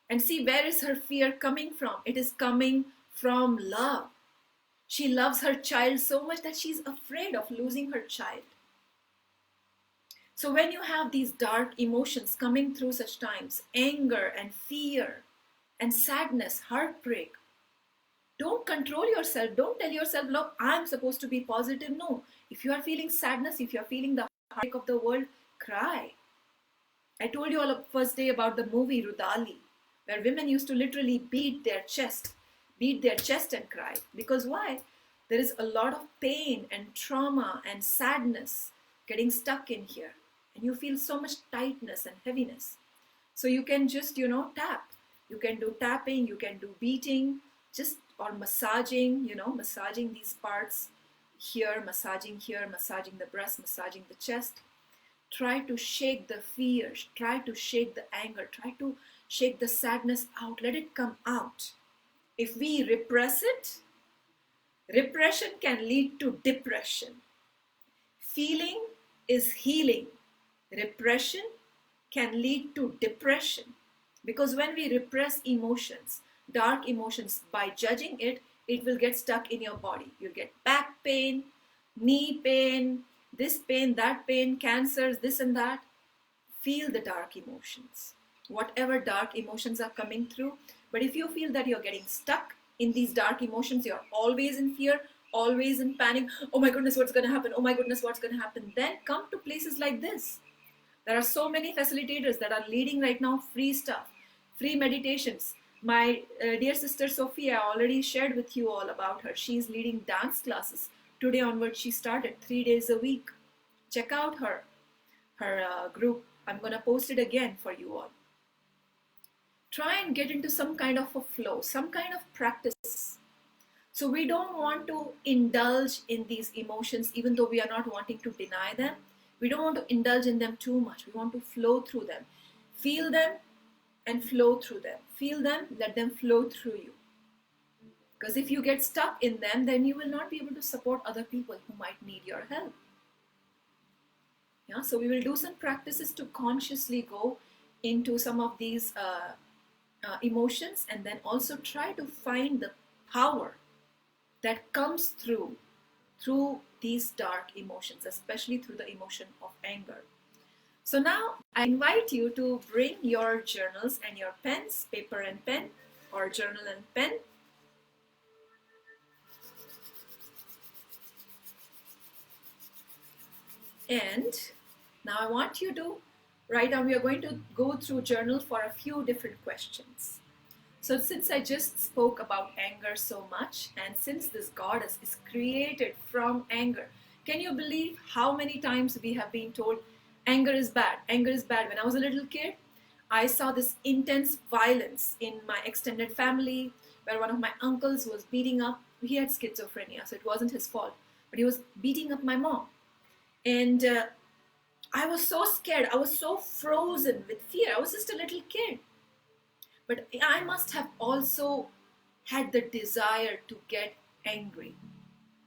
And see, where is her fear coming from? It is coming from love. She loves her child so much that she's afraid of losing her child. So when you have these dark emotions coming through such times, anger and fear and sadness, heartbreak, don't control yourself. Don't tell yourself, look, I'm supposed to be positive. No. If you are feeling sadness, if you're feeling the heartache of the world, cry. I told you all the first day about the movie Rudali. where women used to literally beat their chest and cry. Because why? There is a lot of pain and trauma and sadness getting stuck in here. And you feel so much tightness and heaviness. So you can just, tap. You can do tapping, you can do beating, just or massaging, massaging these parts here, massaging the breast, massaging the chest. Try to shake the fear, try to shake the anger, try to shake the sadness out, let it come out. If we repress it, repression can lead to depression. Feeling is healing. Repression can lead to depression. Because when we repress emotions, dark emotions, by judging it, it will get stuck in your body. You'll get back pain, knee pain, this pain, that pain, cancers, this and that. Feel the dark emotions, whatever dark emotions are coming through. But if you feel that you're getting stuck in these dark emotions, you're always in fear, always in panic, oh my goodness, what's going to happen? Oh my goodness, what's going to happen? Then come to places like this. There are so many facilitators that are leading right now free stuff, free meditations. My dear sister Sophia already shared with you all about her. She's leading dance classes. Today onward, she started 3 days a week. Check out her group. I'm going to post it again for you all. Try and get into some kind of a flow, some kind of practice. So we don't want to indulge in these emotions, even though we are not wanting to deny them. We don't want to indulge in them too much. We want to flow through them. Feel them and flow through them. Feel them, let them flow through you. Because if you get stuck in them, then you will not be able to support other people who might need your help. Yeah, so we will do some practices to consciously go into some of these emotions, and then also try to find the power that comes through these dark emotions, especially through the emotion of anger. So now I invite you to bring your journals and your pens, paper and pen, or journal and pen. And now I want you to write down, we are going to go through journal for a few different questions. So since I just spoke about anger so much, and since this goddess is created from anger, can you believe how many times we have been told anger is bad, anger is bad? When I was a little kid, I saw this intense violence in my extended family, where one of my uncles was beating up, he had schizophrenia, so it wasn't his fault, but he was beating up my mom. And I was so scared. I was so frozen with fear. I was just a little kid. But I must have also had the desire to get angry.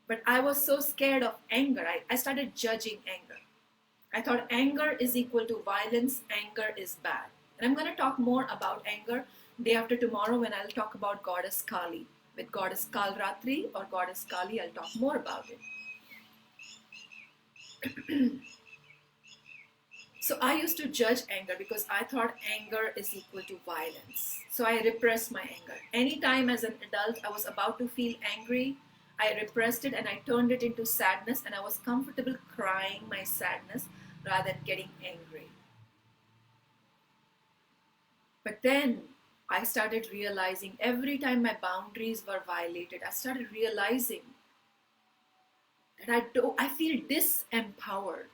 But I was so scared of anger. I started judging anger. I thought anger is equal to violence. Anger is bad. And I'm going to talk more about anger day after tomorrow when I'll talk about Goddess Kali. With Goddess Kalratri or Goddess Kali, I'll talk more about it. So I used to judge anger because I thought anger is equal to violence. So I repressed my anger. Anytime as an adult I was about to feel angry, I repressed it and I turned it into sadness, and I was comfortable crying my sadness rather than getting angry. But then I started realizing every time my boundaries were violated, I started realizing that I feel disempowered.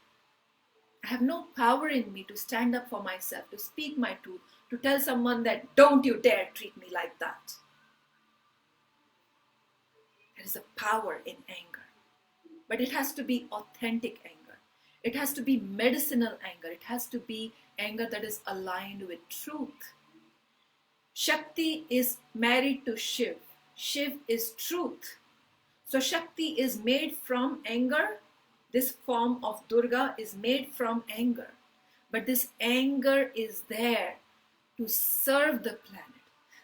I have no power in me to stand up for myself, to speak my truth, to tell someone that don't you dare treat me like that. There is a power in anger. But it has to be authentic anger. It has to be medicinal anger. It has to be anger that is aligned with truth. Shakti is married to Shiv. Shiv is truth. So Shakti is made from anger. This form of Durga is made from anger. But this anger is there to serve the planet.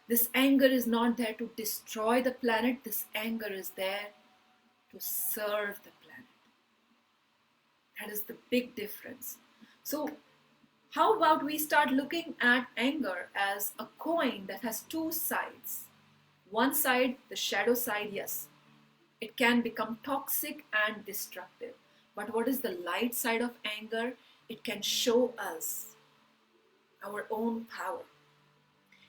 This anger is not there to destroy the planet. This anger is there to serve the planet. That is the big difference. So how about we start looking at anger as a coin that has two sides? One side, the shadow side, yes, it can become toxic and destructive. But what is the light side of anger? It can show us our own power.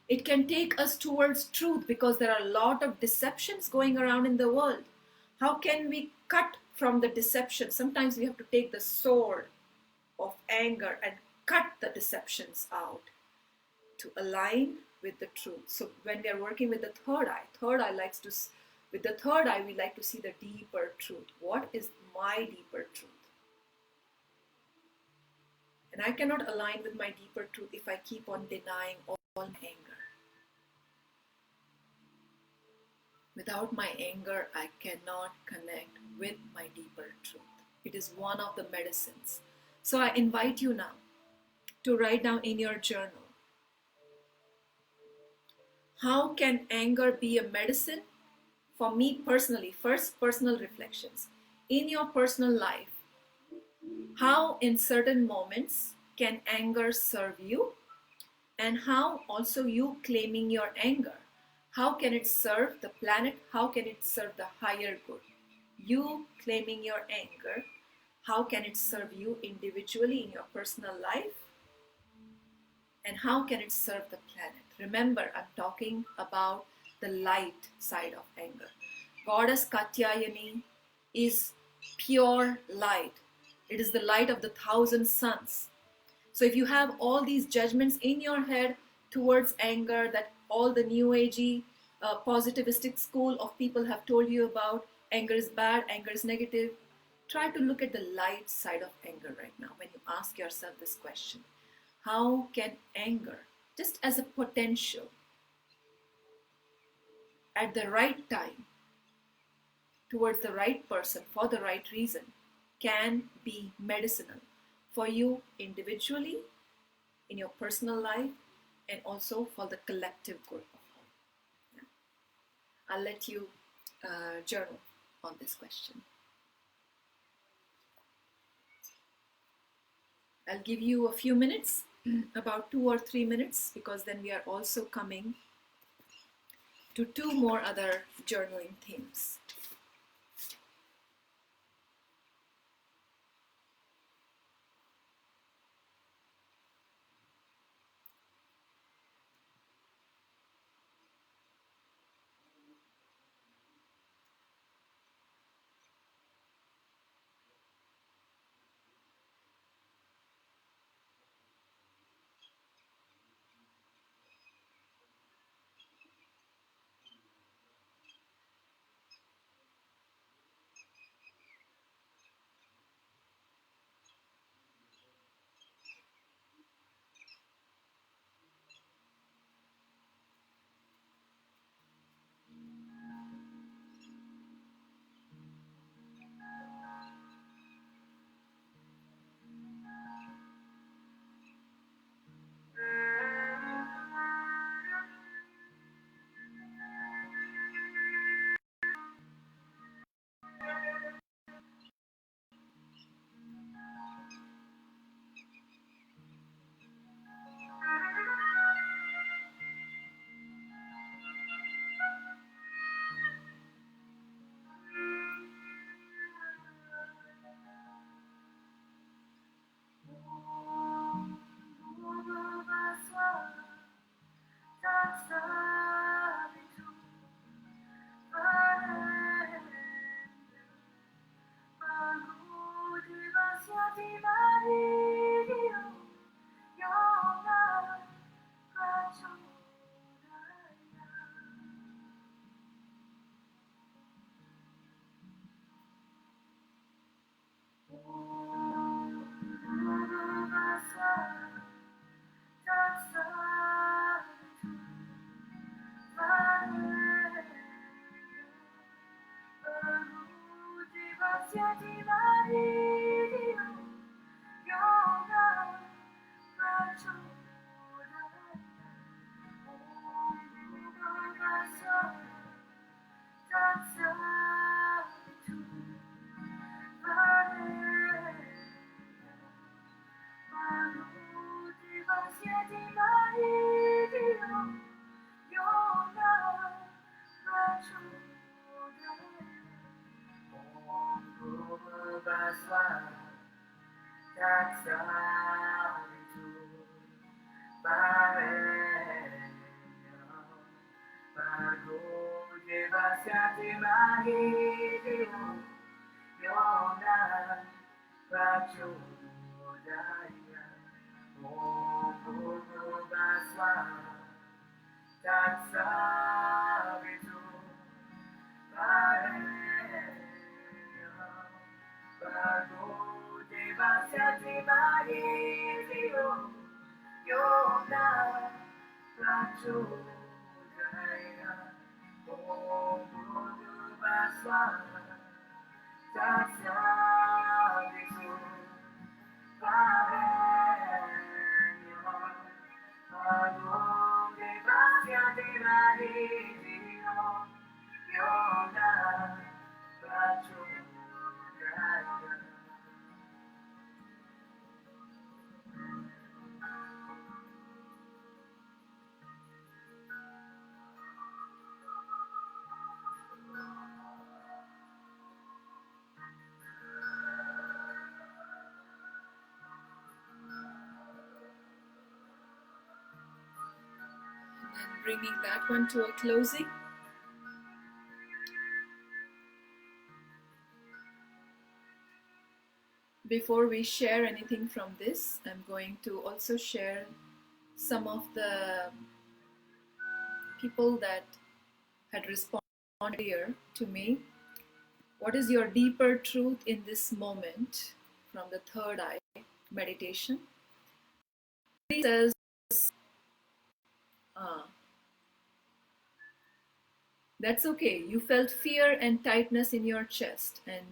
It can take us towards truth because there are a lot of deceptions going around in the world. How can we cut from the deception? Sometimes we have to take the sword of anger and cut the deceptions out to align with the truth. So when we are working with the third eye likes to, with the third eye, we like to see the deeper truth. What is my deeper truth? And I cannot align with my deeper truth if I keep on denying all anger. Without my anger, I cannot connect with my deeper truth. It is one of the medicines. So I invite you now to write down in your journal, how can anger be a medicine? For me personally, first personal reflections. In your personal life, how in certain moments can anger serve you? And how also you claiming your anger? How can it serve the planet? How can it serve the higher good? You claiming your anger, how can it serve you individually in your personal life? And how can it serve the planet? Remember, I'm talking about the light side of anger. Goddess Katyayani is pure light. It is the light of the thousand suns. So if you have all these judgments in your head towards anger that all the new agey positivistic school of people have told you about, anger is bad, anger is negative, try to look at the light side of anger right now when you ask yourself this question. How can anger, just as a potential, at the right time, towards the right person, for the right reason, can be medicinal for you individually, in your personal life, and also for the collective good of all. Yeah. I'll let you journal on this question. I'll give you a few minutes, about 2 or 3 minutes, because then we are also coming to 2 more other journaling themes. Yona Rachudaya Om Guru Baswa Tatsavitu Vareya Bhargo Devasya Dhimahi Dhiyo Yona Rachudaya Om Guru Baswa Tatsavitu And bringing that one to a closing. Before we share anything from this, I'm going to also share some of the people that had responded here to me. What is your deeper truth in this moment from the third eye meditation? He says, that's okay. You felt fear and tightness in your chest, and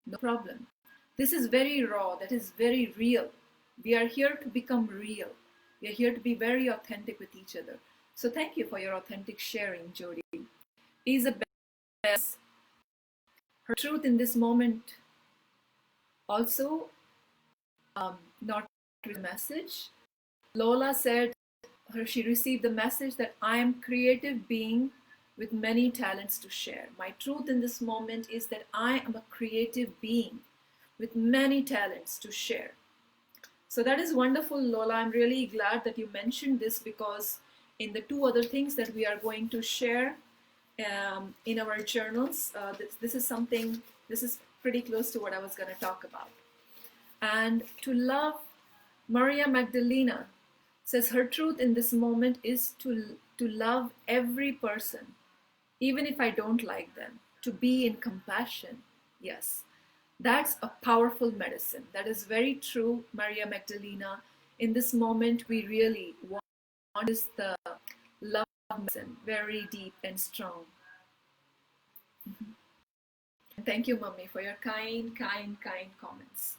no problem. This is very raw. That is very real. We are here to become real. We are here to be very authentic with each other. So thank you for your authentic sharing, Jody. Isabel, her truth in this moment also not the message. Lola said she received the message that I am creative being with many talents to share. My truth in this moment is that I am a creative being with many talents to share. So that is wonderful, Lola. I'm really glad that you mentioned this, because in the two other things that we are going to share in our journals, this is pretty close to what I was going to talk about. And to love, Maria Magdalena says her truth in this moment is to love every person, even if I don't like them, to be in compassion. Yes, that's a powerful medicine. That is very true, Maria Magdalena. In this moment, we really want the love medicine, very deep and strong. Thank you, Mummy, for your kind comments.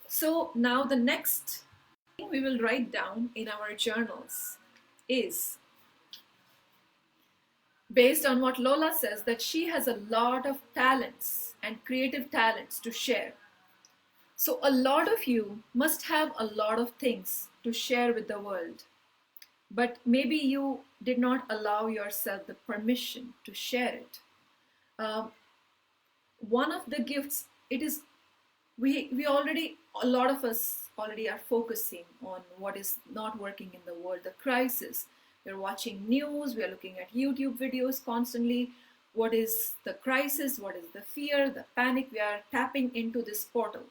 So now the next thing we will write down in our journals is based on what Lola says, that she has a lot of talents and creative talents to share. So a lot of you must have a lot of things to share with the world, but maybe you did not allow yourself the permission to share it. One of the gifts, it is we already, a lot of us already are focusing on what is not working in the world, the crisis. We're watching news, we are looking at YouTube videos constantly. What is the crisis? What is the fear, the panic? We are tapping into this portal.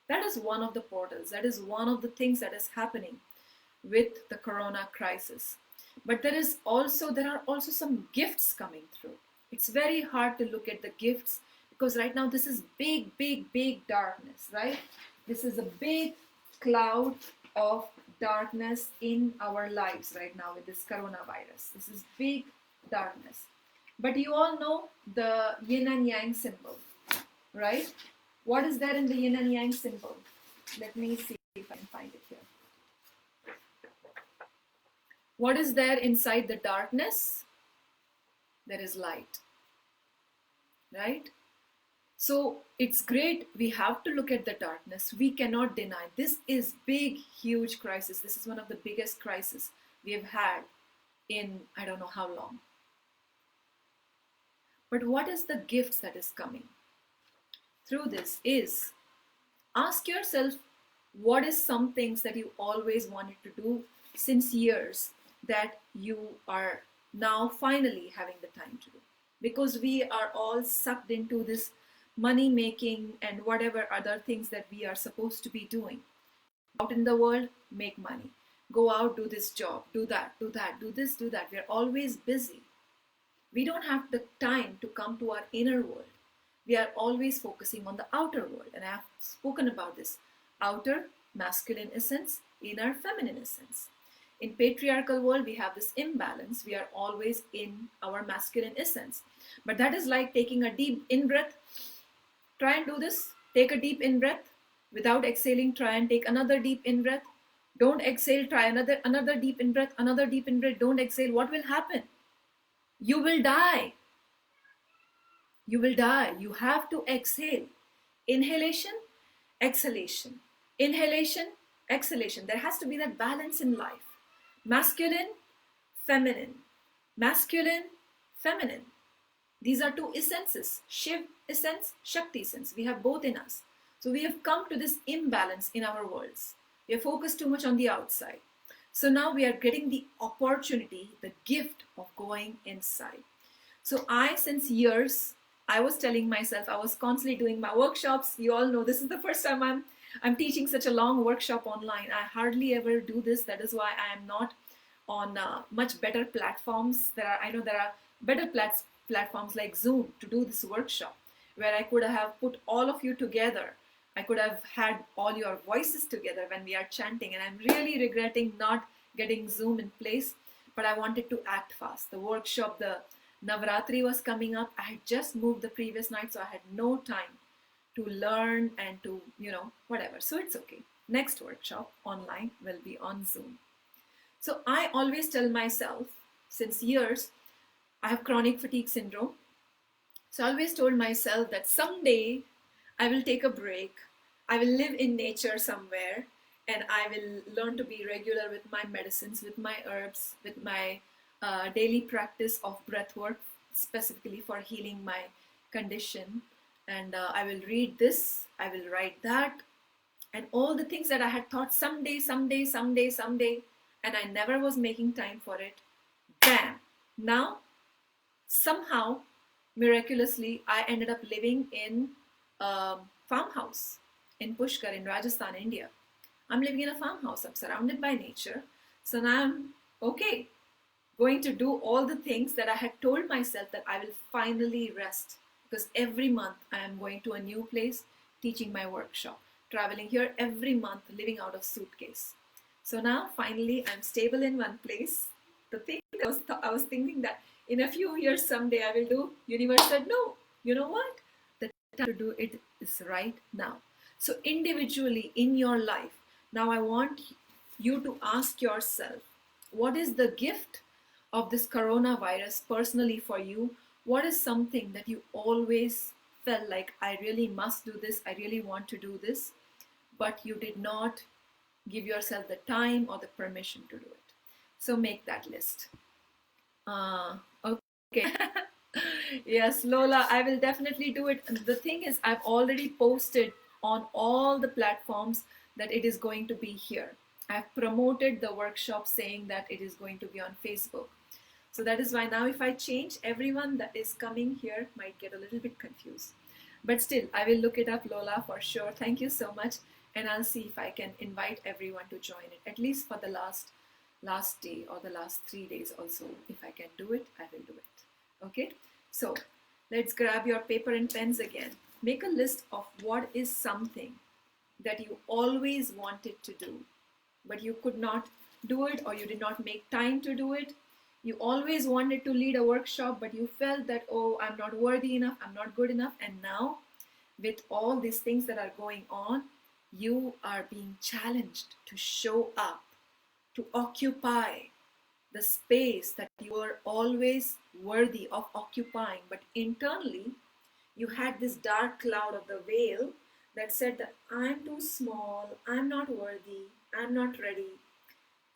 That is one of the portals. That is one of the things that is happening with the corona crisis. But there are also some gifts coming through. It's very hard to look at the gifts, because right now this is big darkness, right? This is a big cloud of darkness in our lives right now with this coronavirus. This is big darkness. But you all know the yin and yang symbol, right? What is there in the yin and yang symbol? Let me see if I can find it here. What is there inside the darkness? There is light, right? So it's great. We have to look at the darkness. We cannot deny. This is big, huge crisis. This is one of the biggest crises we have had in I don't know how long. But what is the gifts that is coming through this is, ask yourself, what is some things that you always wanted to do since years that you are now finally having the time to do? because we are all sucked into this money making and whatever other things that we are supposed to be doing. Out in the world, make money. Go out, do this job, do that, do that, do this, do that. We're always busy. We don't have the time to come to our inner world. We are always focusing on the outer world. And I have spoken about this outer masculine essence, inner feminine essence. In patriarchal world, we have this imbalance. We are always in our masculine essence. But that is like taking a deep in breath. Try and do this. Take a deep in breath. Without exhaling, try and take another deep in breath. Don't exhale, try another deep in breath, another deep in breath. Don't exhale. What will happen? You will die. You will die. You have to exhale. Inhalation, exhalation. Inhalation, exhalation. There has to be that balance in life. Masculine, feminine. Masculine, feminine. These are two essences. Shiv essence, Shakti essence. We have both in us. So we have come to this imbalance in our worlds. We are focused too much on the outside. So now we are getting the opportunity, the gift of going inside. So since years, I was telling myself, I was constantly doing my workshops. You all know this is the first time I'm teaching such a long workshop online. I hardly ever do this. That is why I am not on much better platforms. I know there are better platforms like Zoom to do this workshop, where I could have put all of you together. I could have had all your voices together when we are chanting, and I'm really regretting not getting Zoom in place, but I wanted to act fast. The workshop, the Navratri was coming up. I had just moved the previous night, so I had no time to learn and to, whatever. So it's okay. Next workshop online will be on Zoom. So I always tell myself, since years, I have chronic fatigue syndrome. So I always told myself that someday I will take a break. I will live in nature somewhere, and I will learn to be regular with my medicines, with my herbs, with my daily practice of breath work, specifically for healing my condition. And I will read this, I will write that, and all the things that I had thought someday, and I never was making time for it. Bam! Now, somehow, miraculously, I ended up living in a farmhouse in Pushkar in Rajasthan, India. I'm living in a farmhouse. I'm surrounded by nature. So now I'm okay, going to do all the things that I had told myself that I will finally rest. Because every month I am going to a new place, teaching my workshop, traveling here every month, living out of suitcase. So now finally I'm stable in one place. The thing I was thinking that in a few years someday I will do, universe said no. You know what? The time to do it is right now. So individually in your life, now I want you to ask yourself, what is the gift of this coronavirus personally for you? What is something that you always felt like, I really must do this, I really want to do this, but you did not give yourself the time or the permission to do it? So make that list. Okay. Yes, Lola, I will definitely do it. The thing is, I've already posted on all the platforms that it is going to be here. I've promoted the workshop saying that it is going to be on Facebook. So that is why now if I change, everyone that is coming here might get a little bit confused. But still, I will look it up, Lola, for sure. Thank you so much. And I'll see if I can invite everyone to join it, at least for the last day or the last 3 days also. If I can do it, I will do it. Okay? So let's grab your paper and pens again. Make a list of what is something that you always wanted to do, but you could not do it, or you did not make time to do it. You always wanted to lead a workshop, but you felt that, oh, I'm not worthy enough, I'm not good enough. And now, with all these things that are going on, you are being challenged to show up, to occupy the space that you were always worthy of occupying. But internally, you had this dark cloud of the veil that said that I'm too small, I'm not worthy, I'm not ready.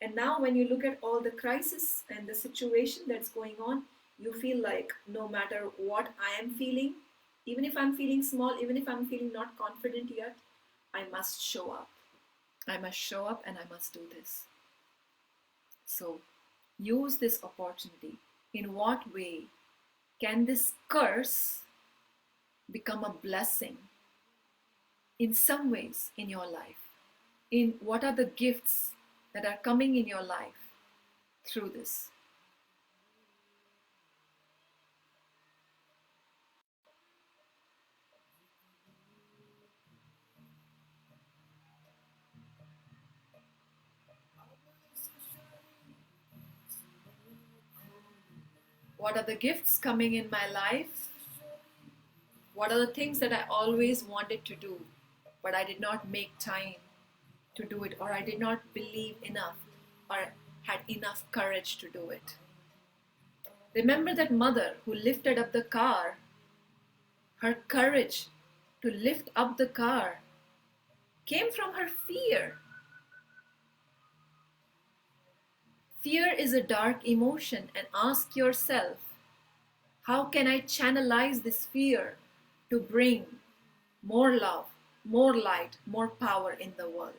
And now when you look at all the crisis and the situation that's going on, you feel like no matter what I am feeling, even if I'm feeling small, even if I'm feeling not confident yet, I must show up. I must show up and I must do this. So use this opportunity. In what way can this curse become a blessing in some ways in your life? In what are the gifts that are coming in your life through this? What are the gifts coming in my life? What are the things that I always wanted to do, but I did not make time to do it, or I did not believe enough, or had enough courage to do it? Remember that mother who lifted up the car. Her courage to lift up the car came from her fear. Fear is a dark emotion, and ask yourself, how can I channelize this fear to bring more love, more light, more power in the world?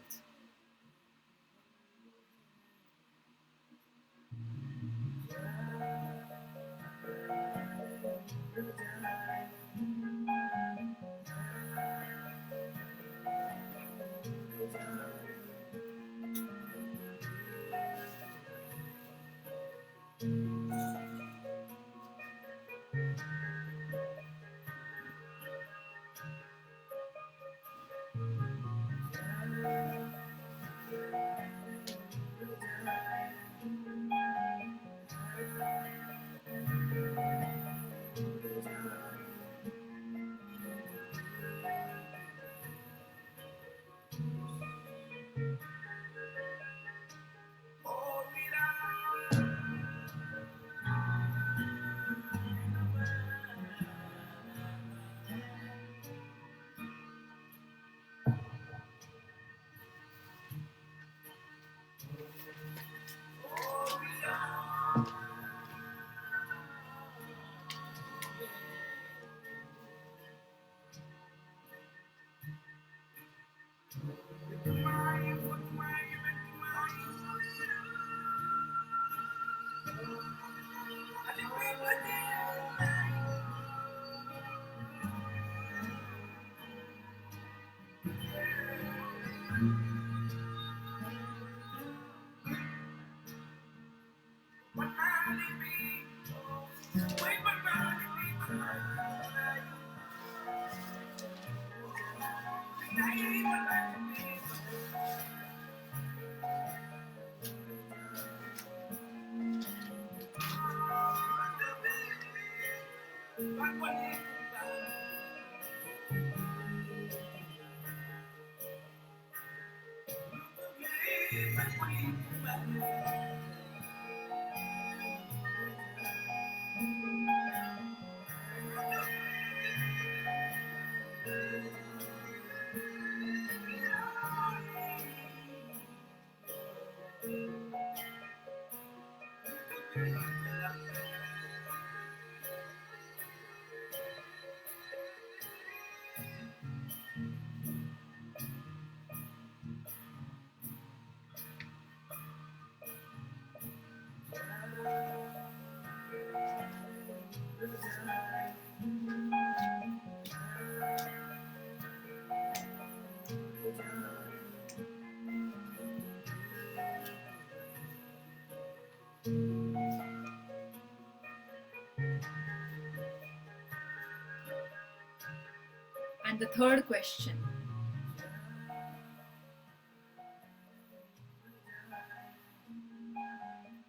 And the third question,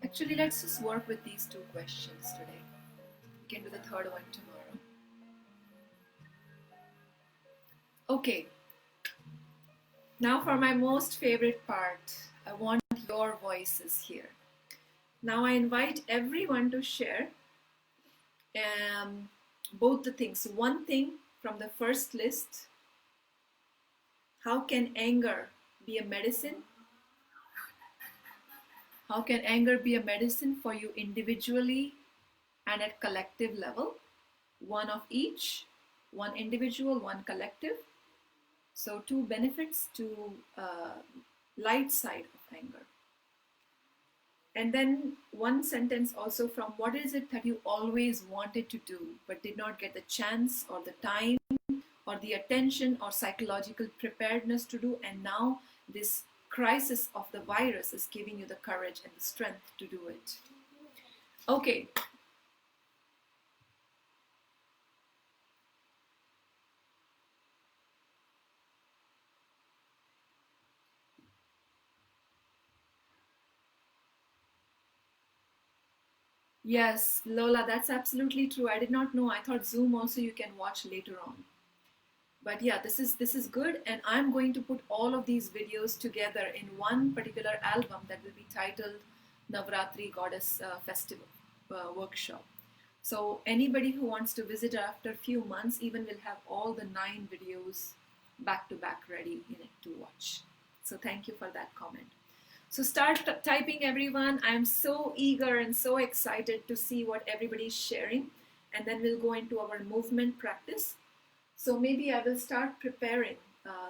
actually, let's just work with these two questions today. We can do the third one tomorrow. Okay, now for my most favorite part, I want your voices here. Now I invite everyone to share both the things. One thing from the first list, how can anger be a medicine? How can anger be a medicine for you individually and at collective level? One of each, one individual, one collective. So two benefits to light side of anger. And then one sentence also from what is it that you always wanted to do but did not get the chance or the time or the attention or psychological preparedness to do, and now this crisis of the virus is giving you the courage and the strength to do it. Okay. Yes, Lola, that's absolutely true. I did not know. I thought Zoom also you can watch later on. But yeah, this is good, and I'm going to put all of these videos together in one particular album that will be titled Navratri Goddess Festival Workshop. So anybody who wants to visit after a few months even will have all the 9 videos back to back ready in it to watch. So thank you for that comment. So start typing, everyone. I'm so eager and so excited to see what everybody's sharing, and then we'll go into our movement practice. So maybe I will start preparing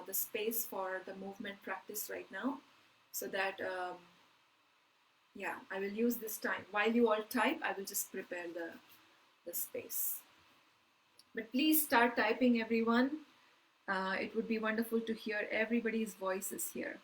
the space for the movement practice right now, so that yeah, I will use this time. While you all type, I will just prepare the space. But please start typing, everyone. It would be wonderful to hear everybody's voices here.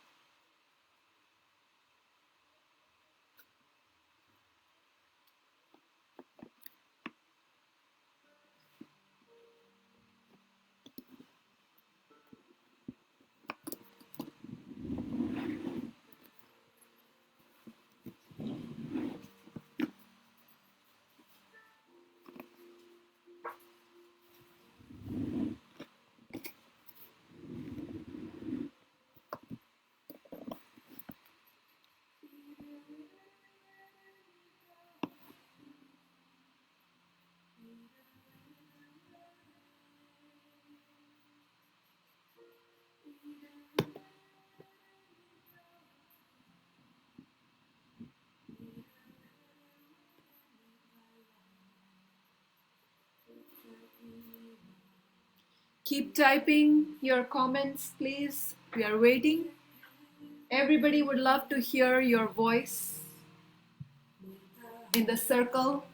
Keep typing your comments, please. We are waiting. Everybody would love to hear your voice in the circle.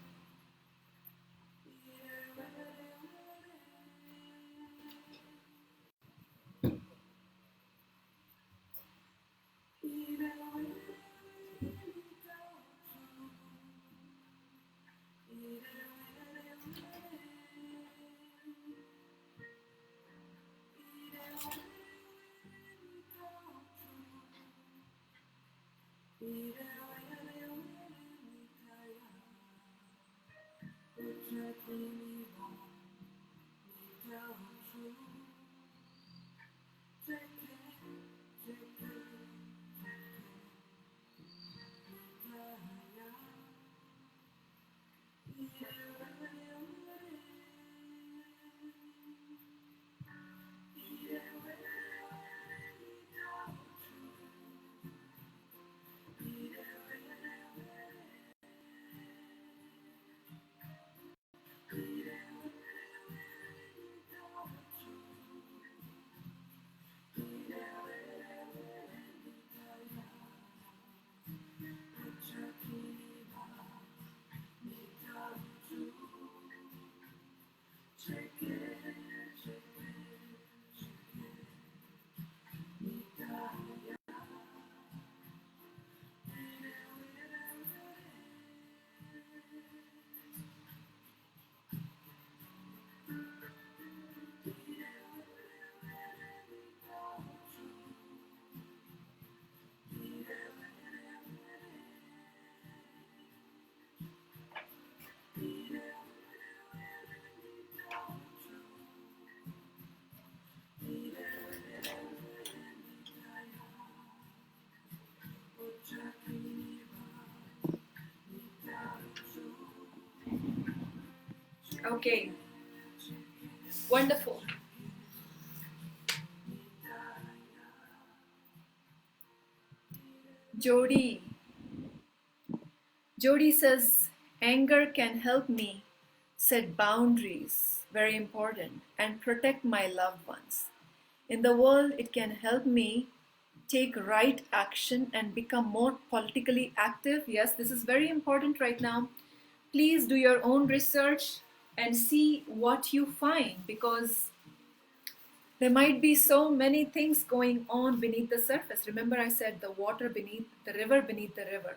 Okay, wonderful. Jody. Jody says, anger can help me set boundaries, very important, and protect my loved ones. In the world, it can help me take right action and become more politically active. Yes, this is very important right now. Please do your own research and see what you find, because there might be so many things going on beneath the surface. Remember, I said the water beneath the river, beneath the river.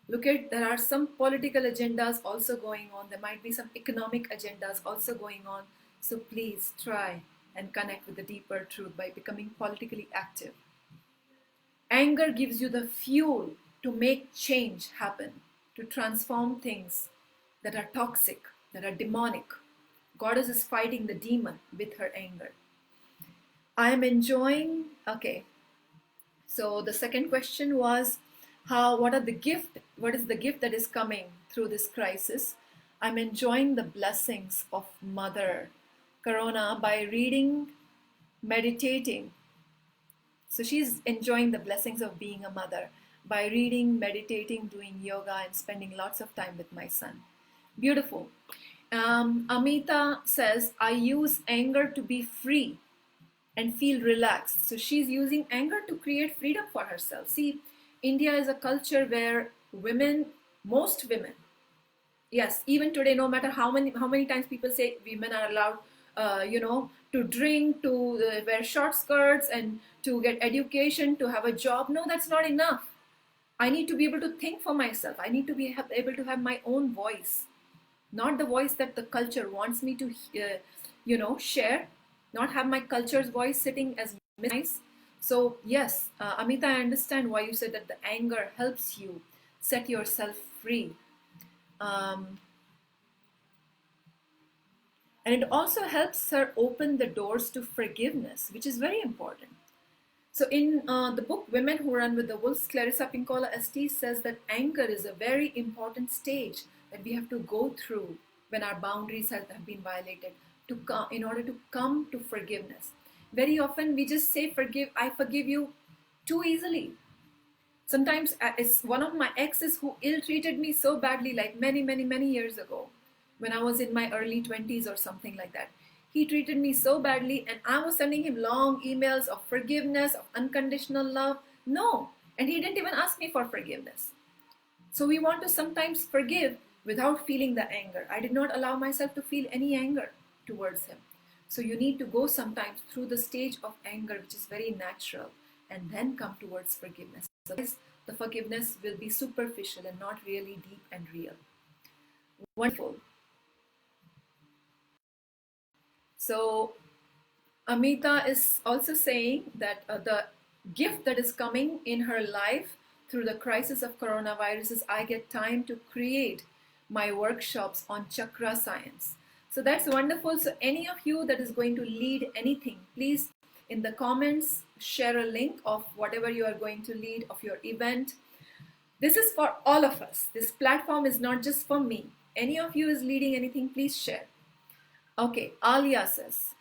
Look at, there are some political agendas also going on. There might be some economic agendas also going on. So please try and connect with the deeper truth by becoming politically active. Anger gives you the fuel to make change happen, to transform things that are toxic, that are demonic. Goddess is fighting the demon with her anger. I am enjoying, okay. So the second question was, what is the gift that is coming through this crisis? I'm enjoying the blessings of Mother Corona by reading, meditating. So she's enjoying the blessings of being a mother by reading, meditating, doing yoga, and spending lots of time with my son. Beautiful. Amita says, I use anger to be free and feel relaxed. So she's using anger to create freedom for herself. See, India is a culture where women, most women, yes, even today, no matter how many times people say women are allowed, to drink, to wear short skirts, and to get education, to have a job. No, that's not enough. I need to be able to think for myself. I need to be able to have my own voice, not the voice that the culture wants me to, share. Not have my culture's voice sitting as nice. So yes, Amita, I understand why you said that the anger helps you set yourself free. And it also helps her open the doors to forgiveness, which is very important. So in the book Women Who Run with the Wolves, Clarissa Pinkola Estes says that anger is a very important stage that we have to go through when our boundaries have been violated in order to come to forgiveness. Very often we just say I forgive you too easily. Sometimes it's one of my exes who ill-treated me so badly, like many years ago, when I was in my early 20s or something like that. He treated me so badly, and I was sending him long emails of forgiveness, of unconditional love. No, and he didn't even ask me for forgiveness. So we want to sometimes forgive without feeling the anger. I did not allow myself to feel any anger towards him. So you need to go sometimes through the stage of anger, which is very natural, and then come towards forgiveness. Otherwise, the forgiveness will be superficial and not really deep and real. Wonderful. So Amita is also saying that the gift that is coming in her life through the crisis of coronavirus is I get time to create my workshops on chakra science. So that's wonderful. So any of you that is going to lead anything, please in the comments share a link of whatever you are going to lead of your event. This is for all of us. This platform is not just for me. Any of you is leading anything, please share. Okay, Alia says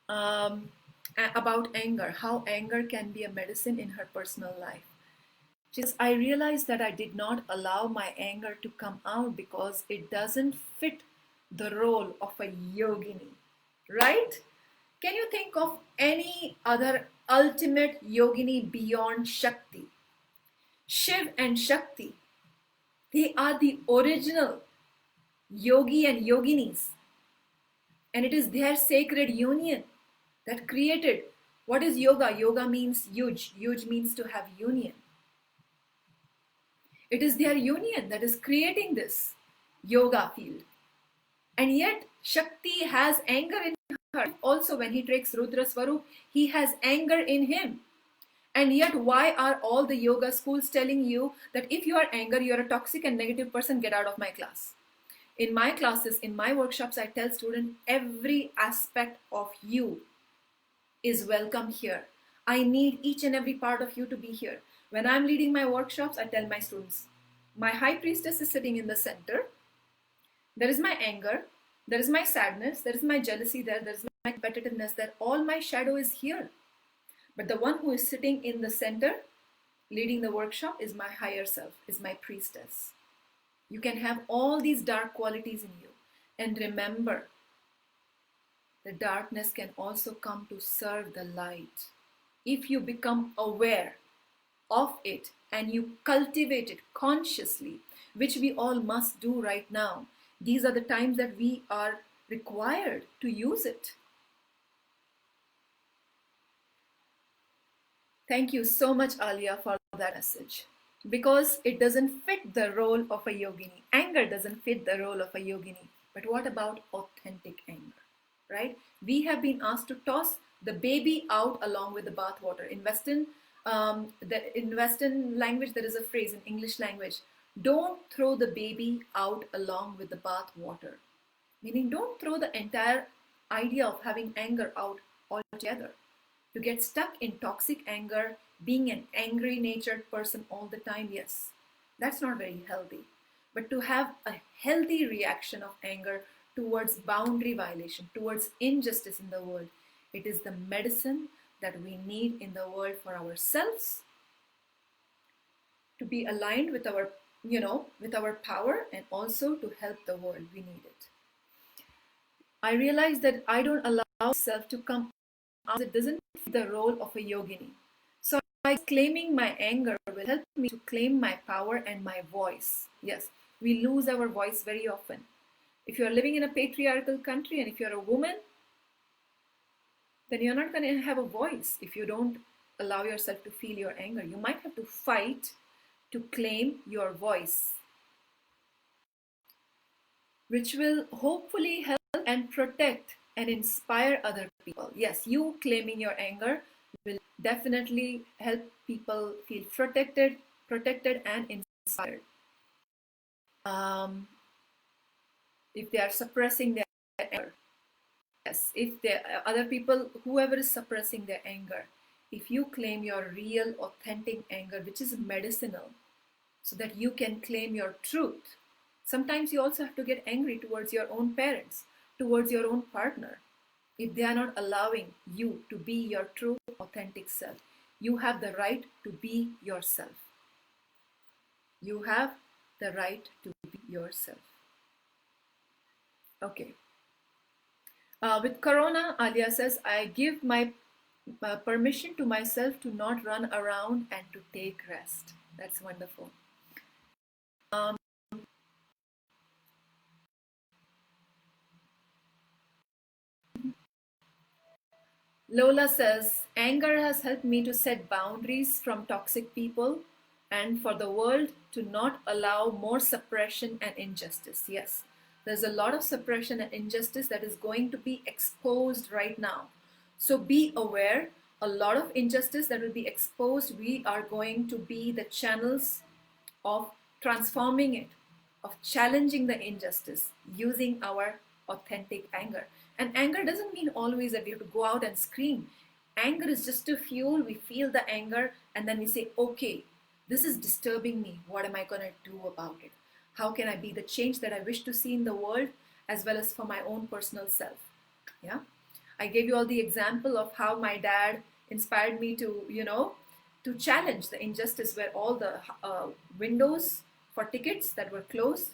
about anger, how anger can be a medicine in her personal life. She says, I realized that I did not allow my anger to come out because it doesn't fit the role of a yogini, right? Can you think of any other ultimate yogini beyond Shakti? Shiv and Shakti, they are the original yogi and yoginis. And it is their sacred union that created. What is yoga? Yoga means yuj. Yuj means to have union. It is their union that is creating this yoga field. And yet, Shakti has anger in her. Also, when he takes Rudra Swarup, he has anger in him. And yet, why are all the yoga schools telling you that if you are angry, you are a toxic and negative person, get out of my class? In my classes, in my workshops, I tell students every aspect of you is welcome here. I need each and every part of you to be here. When I'm leading my workshops, I tell my students, my high priestess is sitting in the center. There is my anger. There is my sadness. There is my jealousy there. There is my competitiveness there. All my shadow is here. But the one who is sitting in the center, leading the workshop, is my higher self, is my priestess. You can have all these dark qualities in you. And remember, the darkness can also come to serve the light. if you become aware of it and you cultivate it consciously, which we all must do right now. These are the times that we are required to use it. Thank you so much, Alia, for that message. Because it doesn't fit the role of a yogini. Anger doesn't fit the role of a yogini. But what about authentic anger? Right? We have been asked to toss the baby out along with the bathwater. In Western language, there is a phrase in English language: "Don't throw the baby out along with the bathwater." Meaning, don't throw the entire idea of having anger out altogether. To get stuck in toxic anger, being an angry natured person all the time, yes, that's not very healthy. But to have a healthy reaction of anger towards boundary violation, towards injustice in the world, it is the medicine that we need in the world for ourselves, to be aligned with our, with our power, and also to help the world. We need it. I realize that I don't allow myself to come out. It doesn't fit the role of a yogini. So by claiming my anger will help me to claim my power and my voice. Yes, we lose our voice very often. If you're living in a patriarchal country and if you're a woman, then you're not going to have a voice if you don't allow yourself to feel your anger. You might have to fight to claim your voice, which will hopefully help and protect and inspire other people. Yes, you claiming your anger will definitely help people feel protected and inspired. If they are suppressing their anger, yes, if there other people, whoever is suppressing their anger, if you claim your real authentic anger, which is medicinal, so that you can claim your truth. Sometimes you also have to get angry towards your own parents, towards your own partner, if they are not allowing you to be your true authentic self. You have the right to be yourself. You have the right to be yourself. Okay. With Corona, Alia says, I give my permission to myself to not run around and to take rest. That's wonderful. Lola says, anger has helped me to set boundaries from toxic people and for the world to not allow more suppression and injustice. Yes, there's a lot of suppression and injustice that is going to be exposed right now. So be aware, a lot of injustice that will be exposed, we are going to be the channels of transforming it, of challenging the injustice using our authentic anger. And anger doesn't mean always that we have to go out and scream. Anger is just a fuel. We feel the anger and then we say, okay, this is disturbing me. What am I going to do about it? How can I be the change that I wish to see in the world as well as for my own personal self? Yeah. I gave you all the example of how my dad inspired me to, to challenge the injustice where all the windows for tickets that were closed,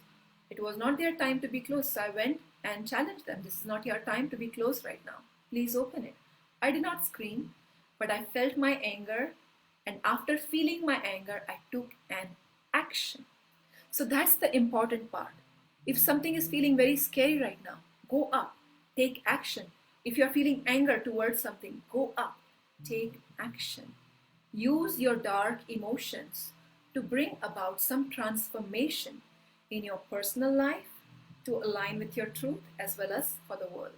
it was not their time to be closed. So I went and challenged them. This is not your time to be closed right now. Please open it. I did not scream, but I felt my anger. And after feeling my anger, I took an action. So that's the important part. If something is feeling very scary right now, go up, take action. If you're feeling anger towards something, go up, take action. Use your dark emotions to bring about some transformation in your personal life to align with your truth as well as for the world.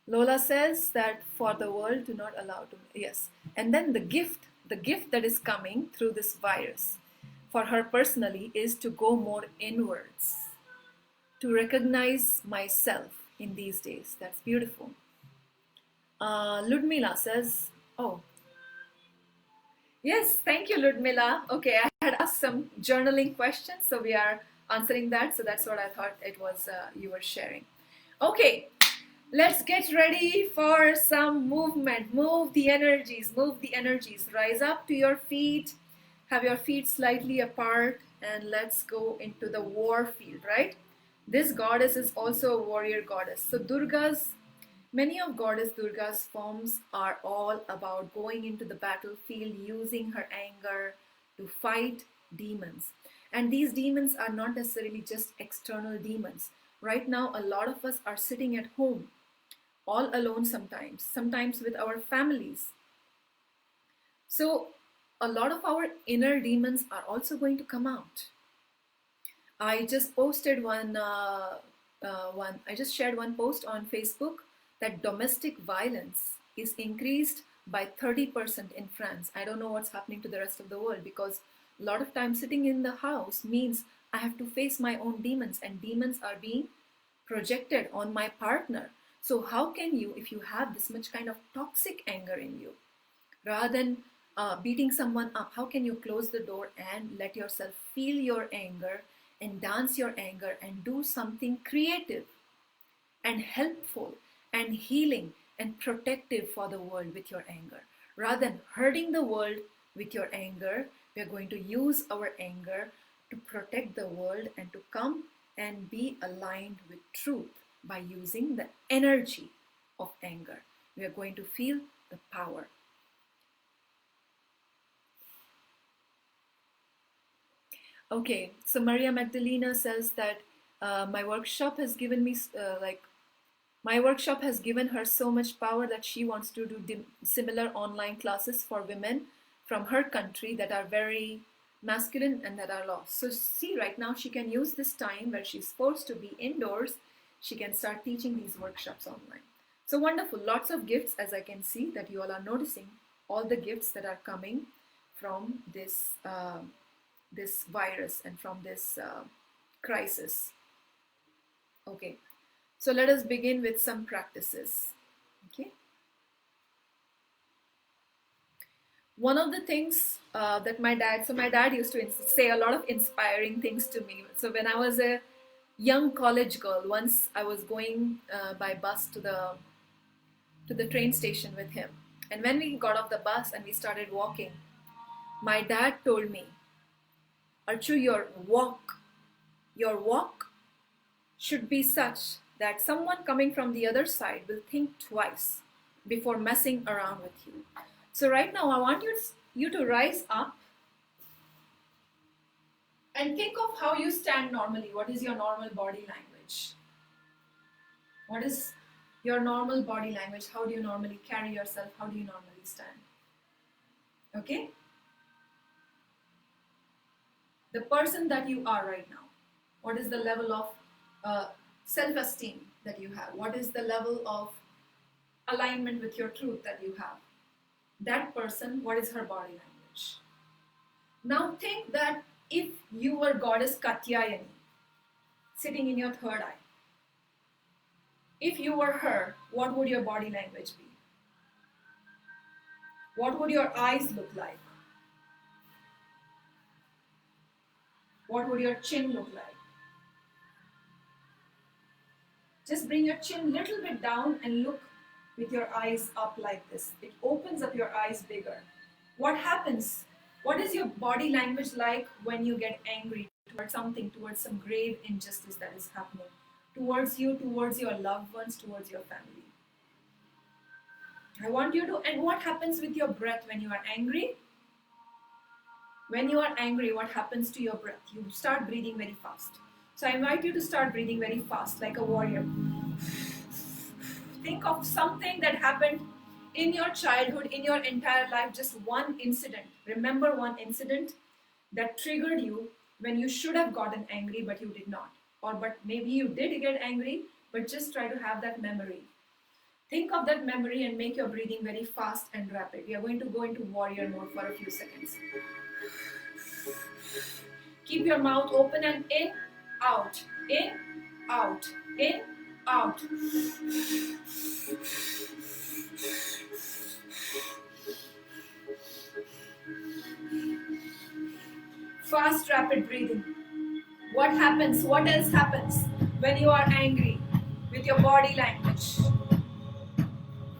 Lola says that for the world to not allow to, yes. And then the gift that is coming through this virus for her personally is to go more inwards, to recognize myself in these days. That's beautiful. Ludmila says, oh, yes, thank you, Ludmila. Okay, I had asked some journaling questions, so we are answering that. So that's what I thought it was you were sharing. Okay, let's get ready for some movement. Move the energies, move the energies. Rise up to your feet, have your feet slightly apart, and let's go into the war field, right? This goddess is also a warrior goddess. So many of goddess Durga's forms are all about going into the battlefield using her anger to fight demons. And these demons are not necessarily just external demons. Right now, a lot of us are sitting at home, all alone sometimes with our families. So a lot of our inner demons are also going to come out. I just posted I just shared one post on Facebook that domestic violence is increased by 30% in France. I don't know what's happening to the rest of the world, because a lot of time sitting in the house means I have to face my own demons, and demons are being projected on my partner. So how can you, if you have this much kind of toxic anger in you, rather than beating someone up, how can you close the door and let yourself feel your anger and dance your anger and do something creative and helpful and healing and protective for the world with your anger? Rather than hurting the world with your anger, we are going to use our anger to protect the world and to come and be aligned with truth by using the energy of anger. We are going to feel the power. Okay, so Maria Magdalena says that my workshop has given me my workshop has given her so much power that she wants to do similar online classes for women from her country that are very masculine and that are lost. So see, right now she can use this time where she's forced to be indoors. She can start teaching these workshops online. So wonderful, lots of gifts, as I can see that you all are noticing all the gifts that are coming from this this virus and from this crisis. Okay, so let us begin with some practices. Okay, one of the things that my dad used to say a lot of inspiring things to me. So when I was a young college girl, once I was going by bus to the train station with him, and when we got off the bus and we started walking, my dad told me, Archu, your walk should be such that someone coming from the other side will think twice before messing around with you. So right now I want you to rise up and think of how you stand normally. What is your normal body language? What is your normal body language? How do you normally carry yourself? How do you normally stand? Okay? The person that you are right now, what is the level of self-esteem that you have? What is the level of alignment with your truth that you have? That person, what is her body language? Now think that if you were goddess Katyayani, sitting in your third eye, if you were her, what would your body language be? What would your eyes look like? What would your chin look like? Just bring your chin a little bit down and look with your eyes up like this. It opens up your eyes bigger. What happens? What is your body language like when you get angry towards something, towards some grave injustice that is happening? Towards you, towards your loved ones, towards your family. I want you to, and what happens with your breath when you are angry? When you are angry, what happens to your breath? You start breathing very fast. So I invite you to start breathing very fast, like a warrior. Think of something that happened in your childhood, in your entire life, just one incident. Remember one incident that triggered you when you should have gotten angry, but you did not. But maybe you did get angry, but just try to have that memory. Think of that memory and make your breathing very fast and rapid. We are going to go into warrior mode for a few seconds. Keep your mouth open and in, out, in, out, in, out. Fast, rapid breathing. What happens? What else happens when you are angry with your body language?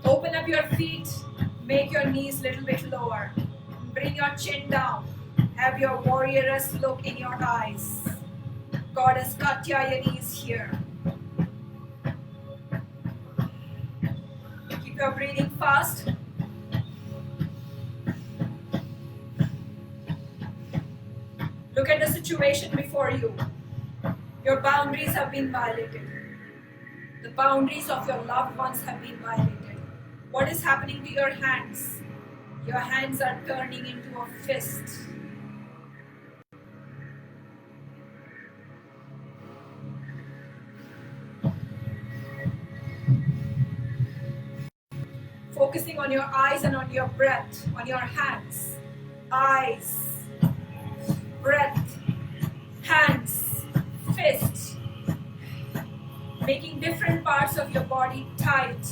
Open up your feet, make your knees a little bit lower. Bring your chin down. Have your warrioress look in your eyes. Goddess Katyayani is here. Keep your breathing fast. Look at the situation before you. Your boundaries have been violated. The boundaries of your loved ones have been violated. What is happening to your hands? Your hands are turning into a fist. Focusing on your eyes and on your breath, on your hands. Eyes, breath, hands, fist. Making different parts of your body tight.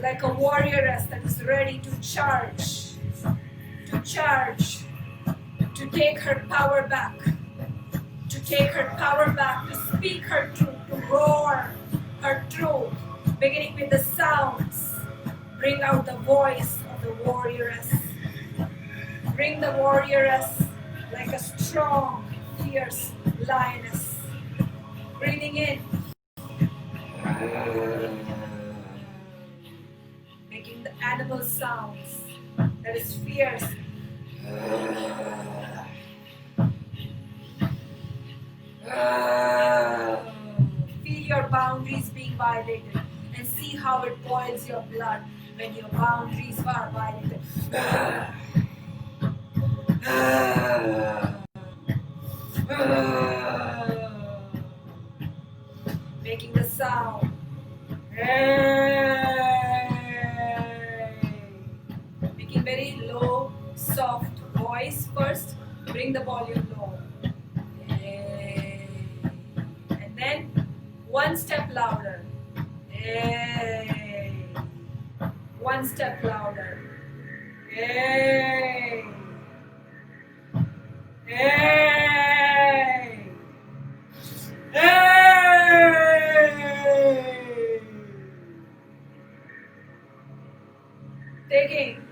Like a warrioress that is ready to charge, to take her power back, to speak her truth, to roar her truth, beginning with the sounds. Bring out the voice of the warrioress. Bring the warrioress like a strong, fierce lioness. Breathing in. Making the animal sounds that is fierce. Feel your boundaries being violated and see how it boils your blood when your boundaries are violated. Making the sound. Making very low, soft voice first. Bring the volume low. And then one step louder. One step louder. Taking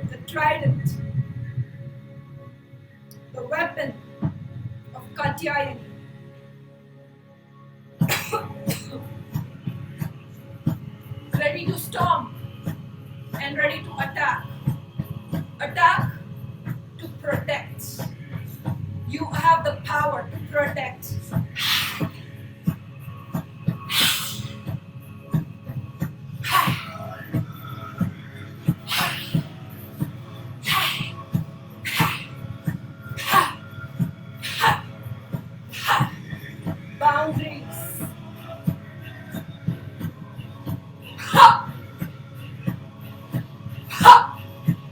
the trident, the weapon of Katyayani. Ready to storm and ready to attack. Attack to protect. You have the power to protect. Boundaries.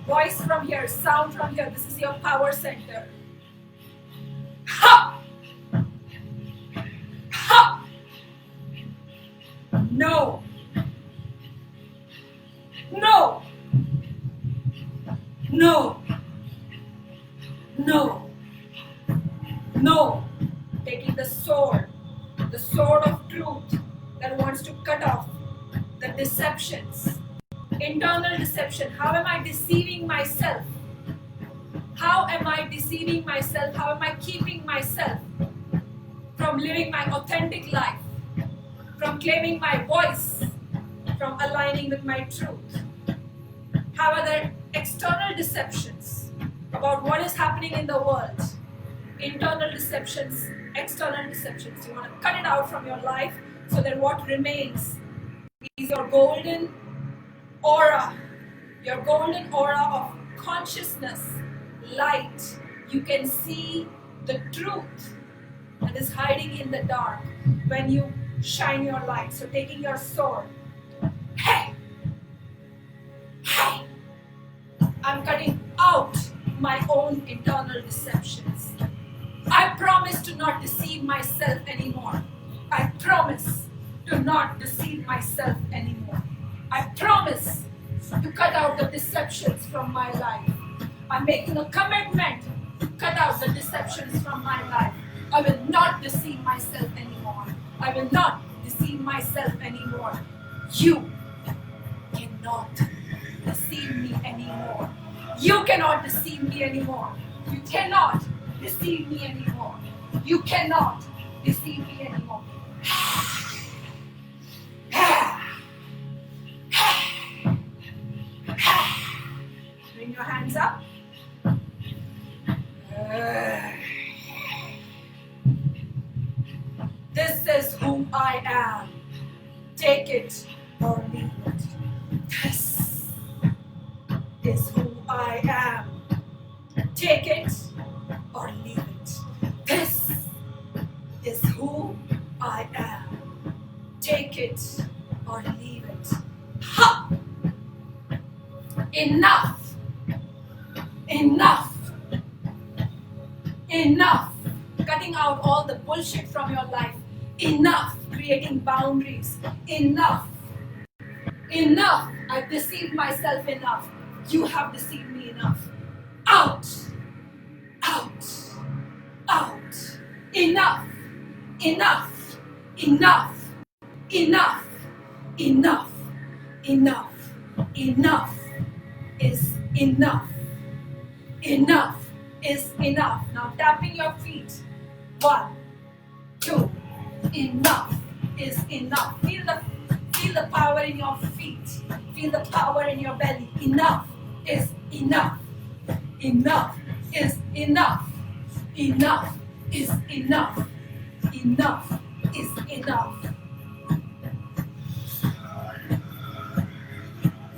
Voice from here, sound from here. This is your power center. No. No. No. No. No. Taking the sword of truth that wants to cut off the deceptions. Internal deception. How am I deceiving myself? How am I deceiving myself? How am I keeping myself from living my authentic life? From claiming my voice? From aligning with my truth? How are there external deceptions about what is happening in the world? Internal deceptions, external deceptions. You want to cut it out from your life so that what remains is your golden aura of consciousness, light. You can see the truth that is hiding in the dark when you shine your light. So taking your sword, hey, I'm cutting out my own internal deceptions. I promise to not deceive myself anymore. I promise to not deceive myself anymore. I promise to cut out the deceptions from my life. I'm making a commitment to cut out the deceptions from my life. I will not deceive myself anymore. I will not deceive myself anymore. You cannot deceive me anymore. You cannot deceive me anymore. You cannot deceive me anymore. You cannot deceive me anymore. Bring your hands up. This is who I am. Take it or leave it. This is who I am. Take it or leave it. This is who I am. Take it or leave it. Ha! Enough! Enough! Enough! Cutting out all the bullshit from your life. Enough! Creating boundaries. Enough! Enough! I've deceived myself enough. You have deceived me enough. Out! Out! Out! Enough! Enough! Enough! Enough! Enough! Enough! Enough is enough. Enough is enough. Now tapping your feet. 1, 2. Enough is enough. Feel the power in your feet. Feel the power in your belly. Enough is enough. Enough is enough. Enough is enough. Enough is enough.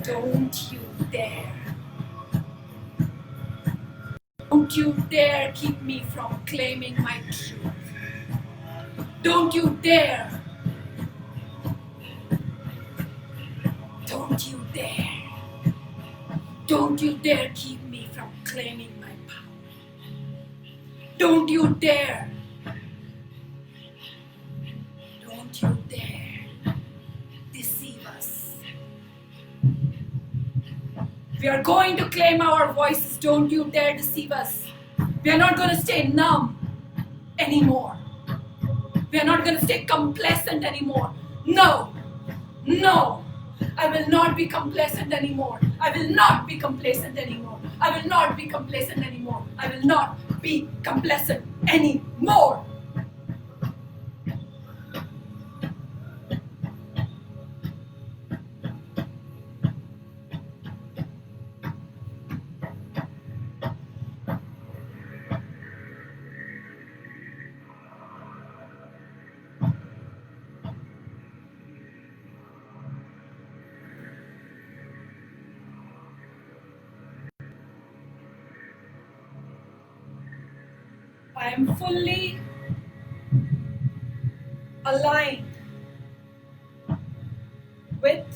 Don't you dare. Don't you dare keep me from claiming my truth. Don't you dare. Don't you dare. Don't you dare keep me from claiming my power. Don't you dare. Don't you dare deceive us. We are going to claim our voices. Don't you dare deceive us. We are not going to stay numb anymore. We are not going to stay complacent anymore. No. No. I will not be complacent anymore. I will not be complacent anymore. I will not be complacent anymore. I will not be complacent anymore. I am fully aligned with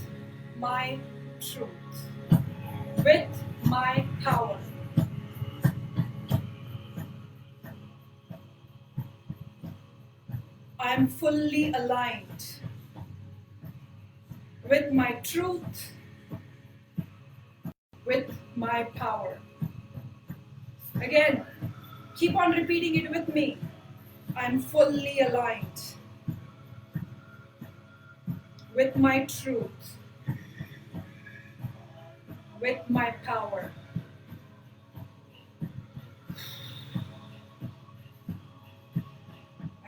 my truth, with my power. I am fully aligned with my truth, with my power. Again, keep on repeating it with me. I am fully aligned with my truth, with my power.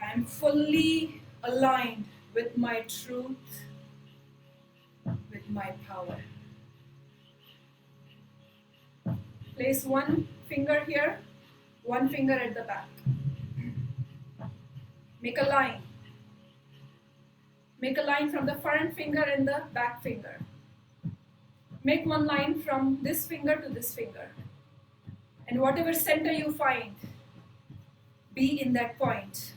I am fully aligned with my truth, with my power. Place one finger here, one finger at the back. Make a line. Make a line from the front finger and the back finger. Make one line from this finger to this finger. And whatever center you find, be in that point.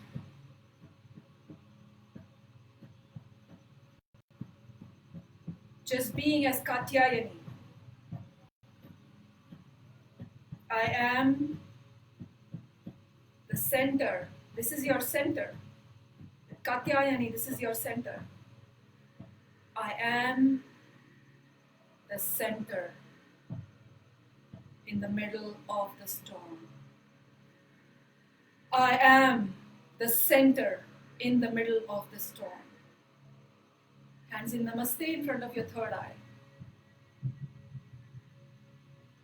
Just being as Katyayani. I am the center. This is your center. Katyayani, this is your center. I am the center in the middle of the storm. I am the center in the middle of the storm. Hands in Namaste in front of your third eye.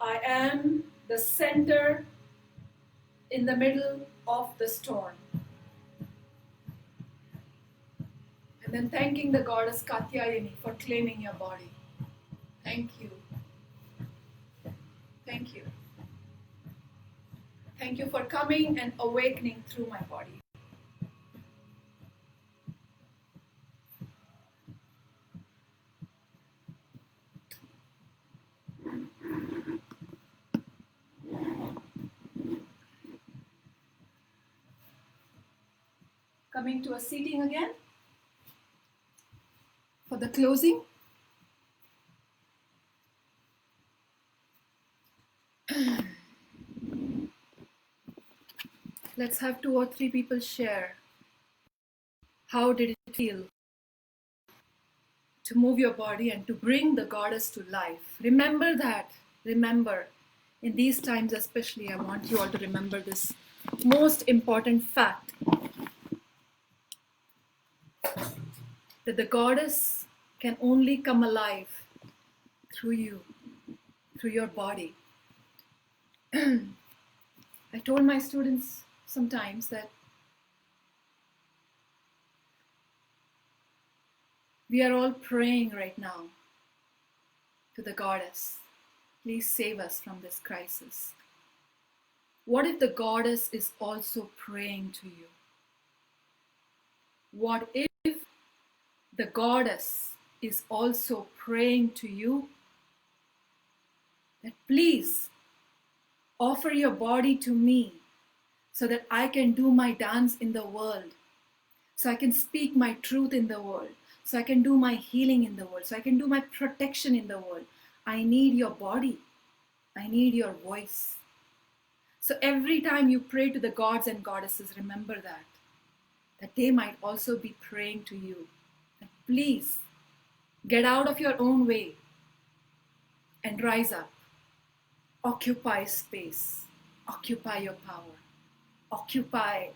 I am the center in the middle of the storm. And then thanking the goddess Katyayani for claiming your body. Thank you. Thank you. Thank you for coming and awakening through my body. Coming to a seating again for the closing. Let's have 2 or 3 people share. How did it feel to move your body and to bring the goddess to life? Remember that. Remember, in these times especially, I want you all to remember this most important fact, that the goddess can only come alive through you, through your body. I told my students sometimes that we are all praying right now to the goddess. Please save us from this crisis. What if the goddess is also praying to you? What if the goddess is also praying to you that please offer your body to me so that I can do my dance in the world, so I can speak my truth in the world, so I can do my healing in the world, so I can do my protection in the world. I need your body. I need your voice. So every time you pray to the gods and goddesses, remember that they might also be praying to you. That please get out of your own way and rise up. Occupy space. Occupy your power. Occupy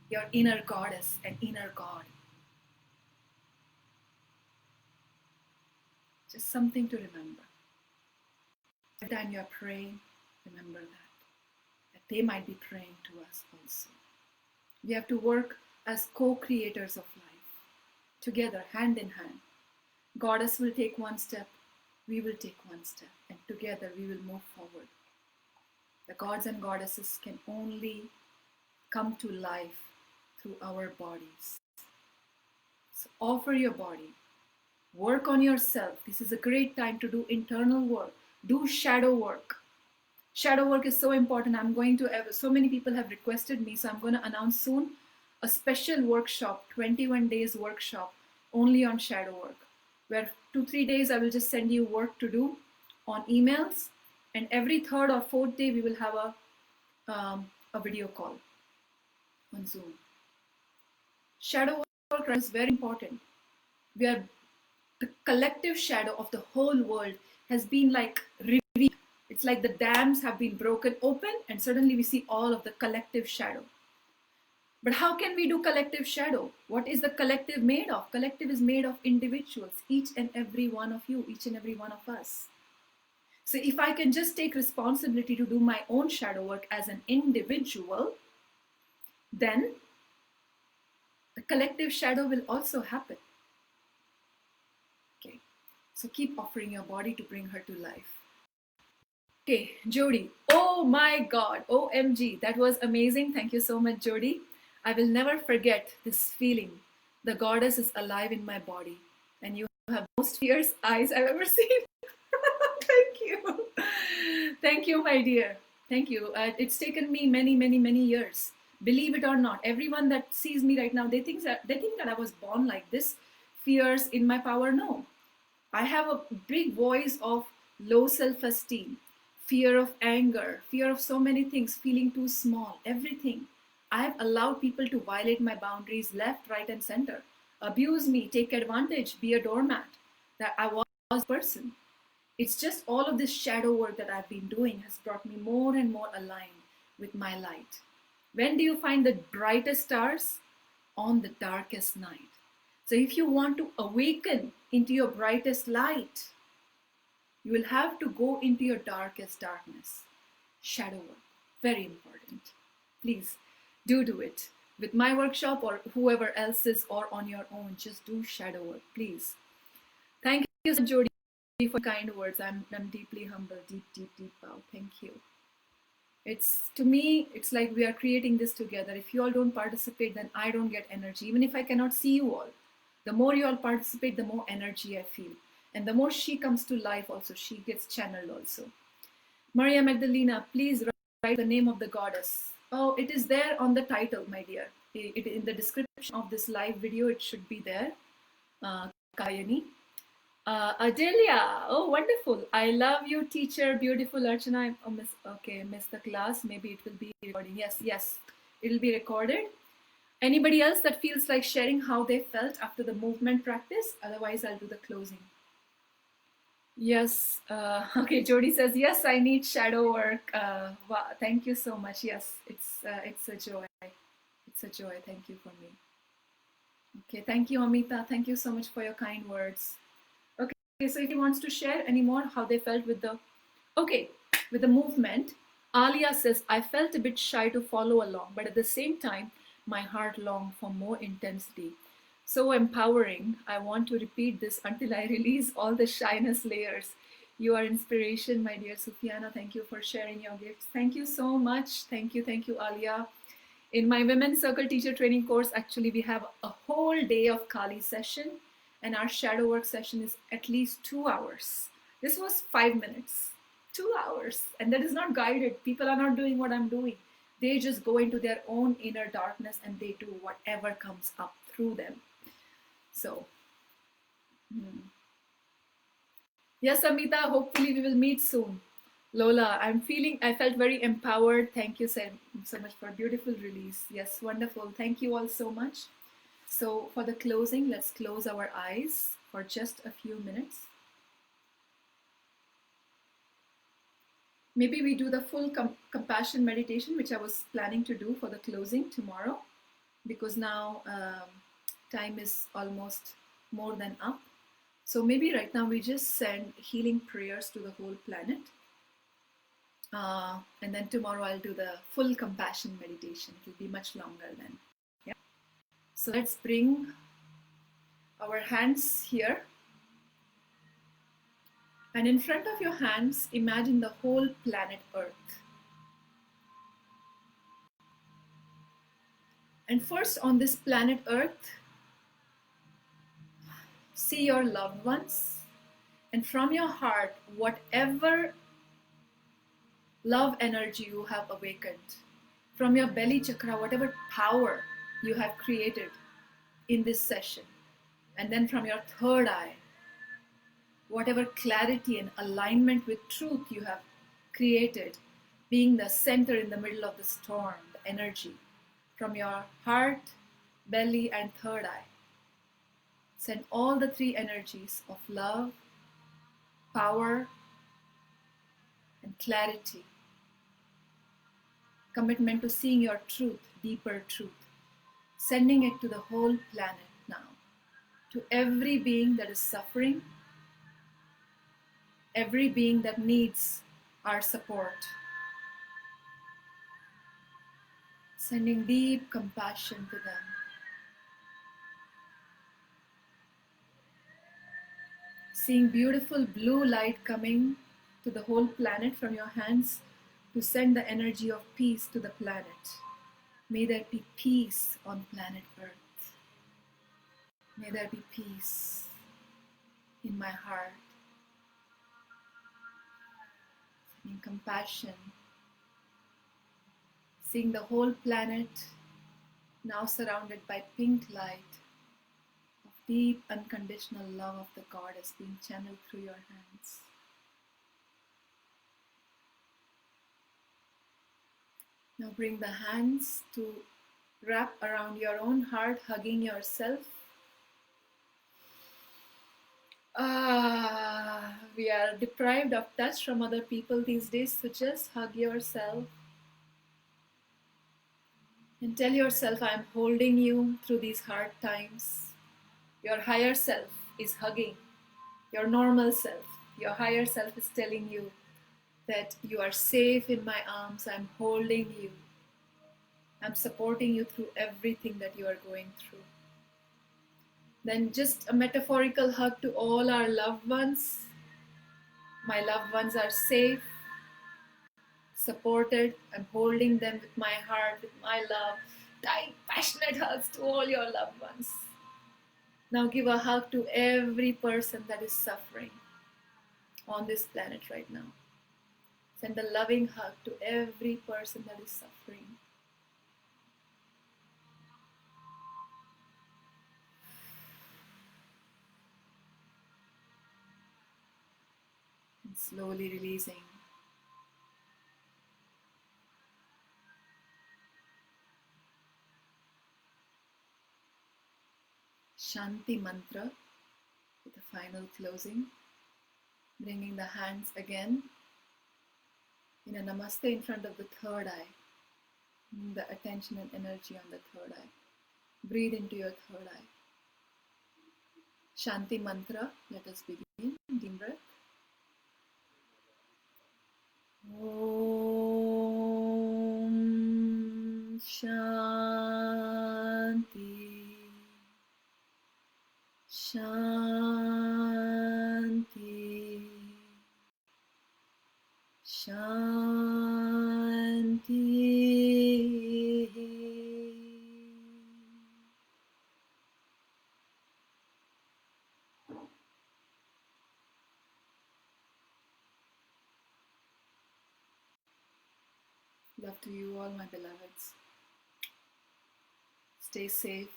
your inner goddess and inner God. Just something to remember. Every time you're praying, remember that they might be praying to us also. We have to work as co-creators of life, together, hand in hand. Goddess will take one step, we will take one step, and together we will move forward. The gods and goddesses can only come to life through our bodies. So offer your body. Work on yourself. This is a great time to do internal work. Do shadow work. Shadow work is so important. So many people have requested me, so I'm going to announce soon a special workshop, 21 days workshop, only on shadow work, where 2-3 days I will just send you work to do on emails, and every 3rd or 4th day we will have a video call on Zoom. Shadow work is very important. The collective shadow of the whole world has been like revealed. It's like the dams have been broken open and suddenly we see all of the collective shadow. But how can we do collective shadow? What is the collective made of? Collective is made of individuals, each and every one of you, each and every one of us. So if I can just take responsibility to do my own shadow work as an individual, then the collective shadow will also happen. Okay, so keep offering your body to bring her to life. Okay, Jody. Oh my God, OMG, that was amazing. Thank you so much, Jody. I will never forget this feeling. The goddess is alive in my body, and you have the most fierce eyes I've ever seen. Thank you. Thank you, my dear. Thank you. It's taken me many, many, many years. Believe it or not, everyone that sees me right now, they think that I was born like this, fierce in my power. No. I have a big voice of low self-esteem, fear of anger, fear of so many things, feeling too small, everything. I have allowed people to violate my boundaries left, right, and center, abuse me, take advantage, be a doormat, that I was a person. It's just all of this shadow work that I've been doing has brought me more and more aligned with my light. When do you find the brightest stars? On the darkest night. So if you want to awaken into your brightest light, you will have to go into your darkest darkness. Shadow work, very important. Please do it. With my workshop or whoever else's or on your own, just do shadow work, please. Thank you, Jody, for kind words. I'm deeply humbled. Deep bow. Thank you. It's, to me, it's like we are creating this together. If you all don't participate, then I don't get energy. Even if I cannot see you all, the more you all participate, the more energy I feel. And the more she comes to life also, she gets channeled also. Maria Magdalena, please write the name of the goddess. Oh, it is there on the title, my dear. In the description of this live video, it should be there. Kayani. Adelia, oh wonderful. I love you, teacher. Beautiful, Archana. Oh, missed the class. Maybe it will be recording. Yes, it'll be recorded. Anybody else that feels like sharing how they felt after the movement practice? Otherwise, I'll do the closing. Yes. Okay, Jody says, yes, I need shadow work. Wow, thank you so much. Yes, it's a joy. It's a joy. Thank you for me. Okay, thank you, Amita. Thank you so much for your kind words. Okay, so if he wants to share any more how they felt with the movement, Alia says, I felt a bit shy to follow along, but at the same time, my heart longed for more intensity. So empowering. I want to repeat this until I release all the shyness layers. You are inspiration, my dear Sufiana. Thank you for sharing your gifts. Thank you so much. Thank you, Alia. In my Women's Circle Teacher Training course, actually, we have a whole day of Kali session, and our shadow work session is at least 2 hours. This was 5 minutes, 2 hours, and that is not guided. People are not doing what I'm doing. They just go into their own inner darkness and they do whatever comes up through them. So, yes, Amita, hopefully we will meet soon. Lola, I felt very empowered. Thank you so much for a beautiful release. Yes, wonderful. Thank you all so much. So for the closing, let's close our eyes for just a few minutes. Maybe we do the full compassion meditation, which I was planning to do for the closing tomorrow, because now time is almost more than up. So maybe right now we just send healing prayers to the whole planet. And then tomorrow I'll do the full compassion meditation. It will be much longer then. Yeah. So let's bring our hands here. And in front of your hands, imagine the whole planet Earth. And first on this planet Earth, see your loved ones. And from your heart, whatever love energy you have awakened, from your belly chakra, whatever power you have created in this session, and then from your third eye, whatever clarity and alignment with truth you have created, being the center in the middle of the storm, the energy, from your heart, belly, and third eye, send all the three energies of love, power, and clarity. Commitment to seeing your truth, deeper truth, sending it to the whole planet now, to every being that is suffering, every being that needs our support. Sending deep compassion to them. Seeing beautiful blue light coming to the whole planet from your hands to send the energy of peace to the planet. May there be peace on planet Earth. May there be peace in my heart. Sending compassion. Seeing the whole planet now surrounded by pink light of deep unconditional love of the Goddess being channeled through your hands. Now bring the hands to wrap around your own heart, hugging yourself. We are deprived of touch from other people these days, so just hug yourself. And tell yourself, I am holding you through these hard times. Your higher self is hugging your normal self. Your higher self is telling you that you are safe in my arms. I'm holding you. I'm supporting you through everything that you are going through. Then just a metaphorical hug to all our loved ones. My loved ones are safe, supported. I'm holding them with my heart, with my love. Tight, passionate hugs to all your loved ones. Now give a hug to every person that is suffering on this planet right now. Send a loving hug to every person that is suffering. And slowly releasing. Shanti mantra with a final closing. Bringing the hands again in a namaste in front of the third eye. Bring the attention and energy on the third eye. Breathe into your third eye. Shanti mantra. Let us begin. Deep breath. Om Shanti Shanti Shanti. Love to you all, my beloveds. Stay safe,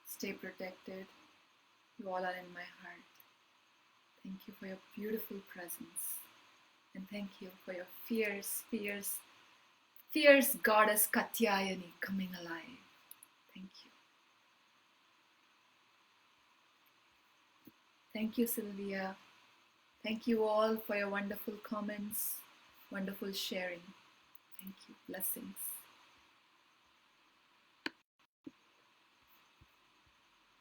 stay protected. You all are in my heart. Thank you for your beautiful presence. And thank you for your fierce, fierce, fierce goddess Katyayani coming alive. Thank you. Thank you, Sylvia. Thank you all for your wonderful comments, wonderful sharing. Thank you. Blessings.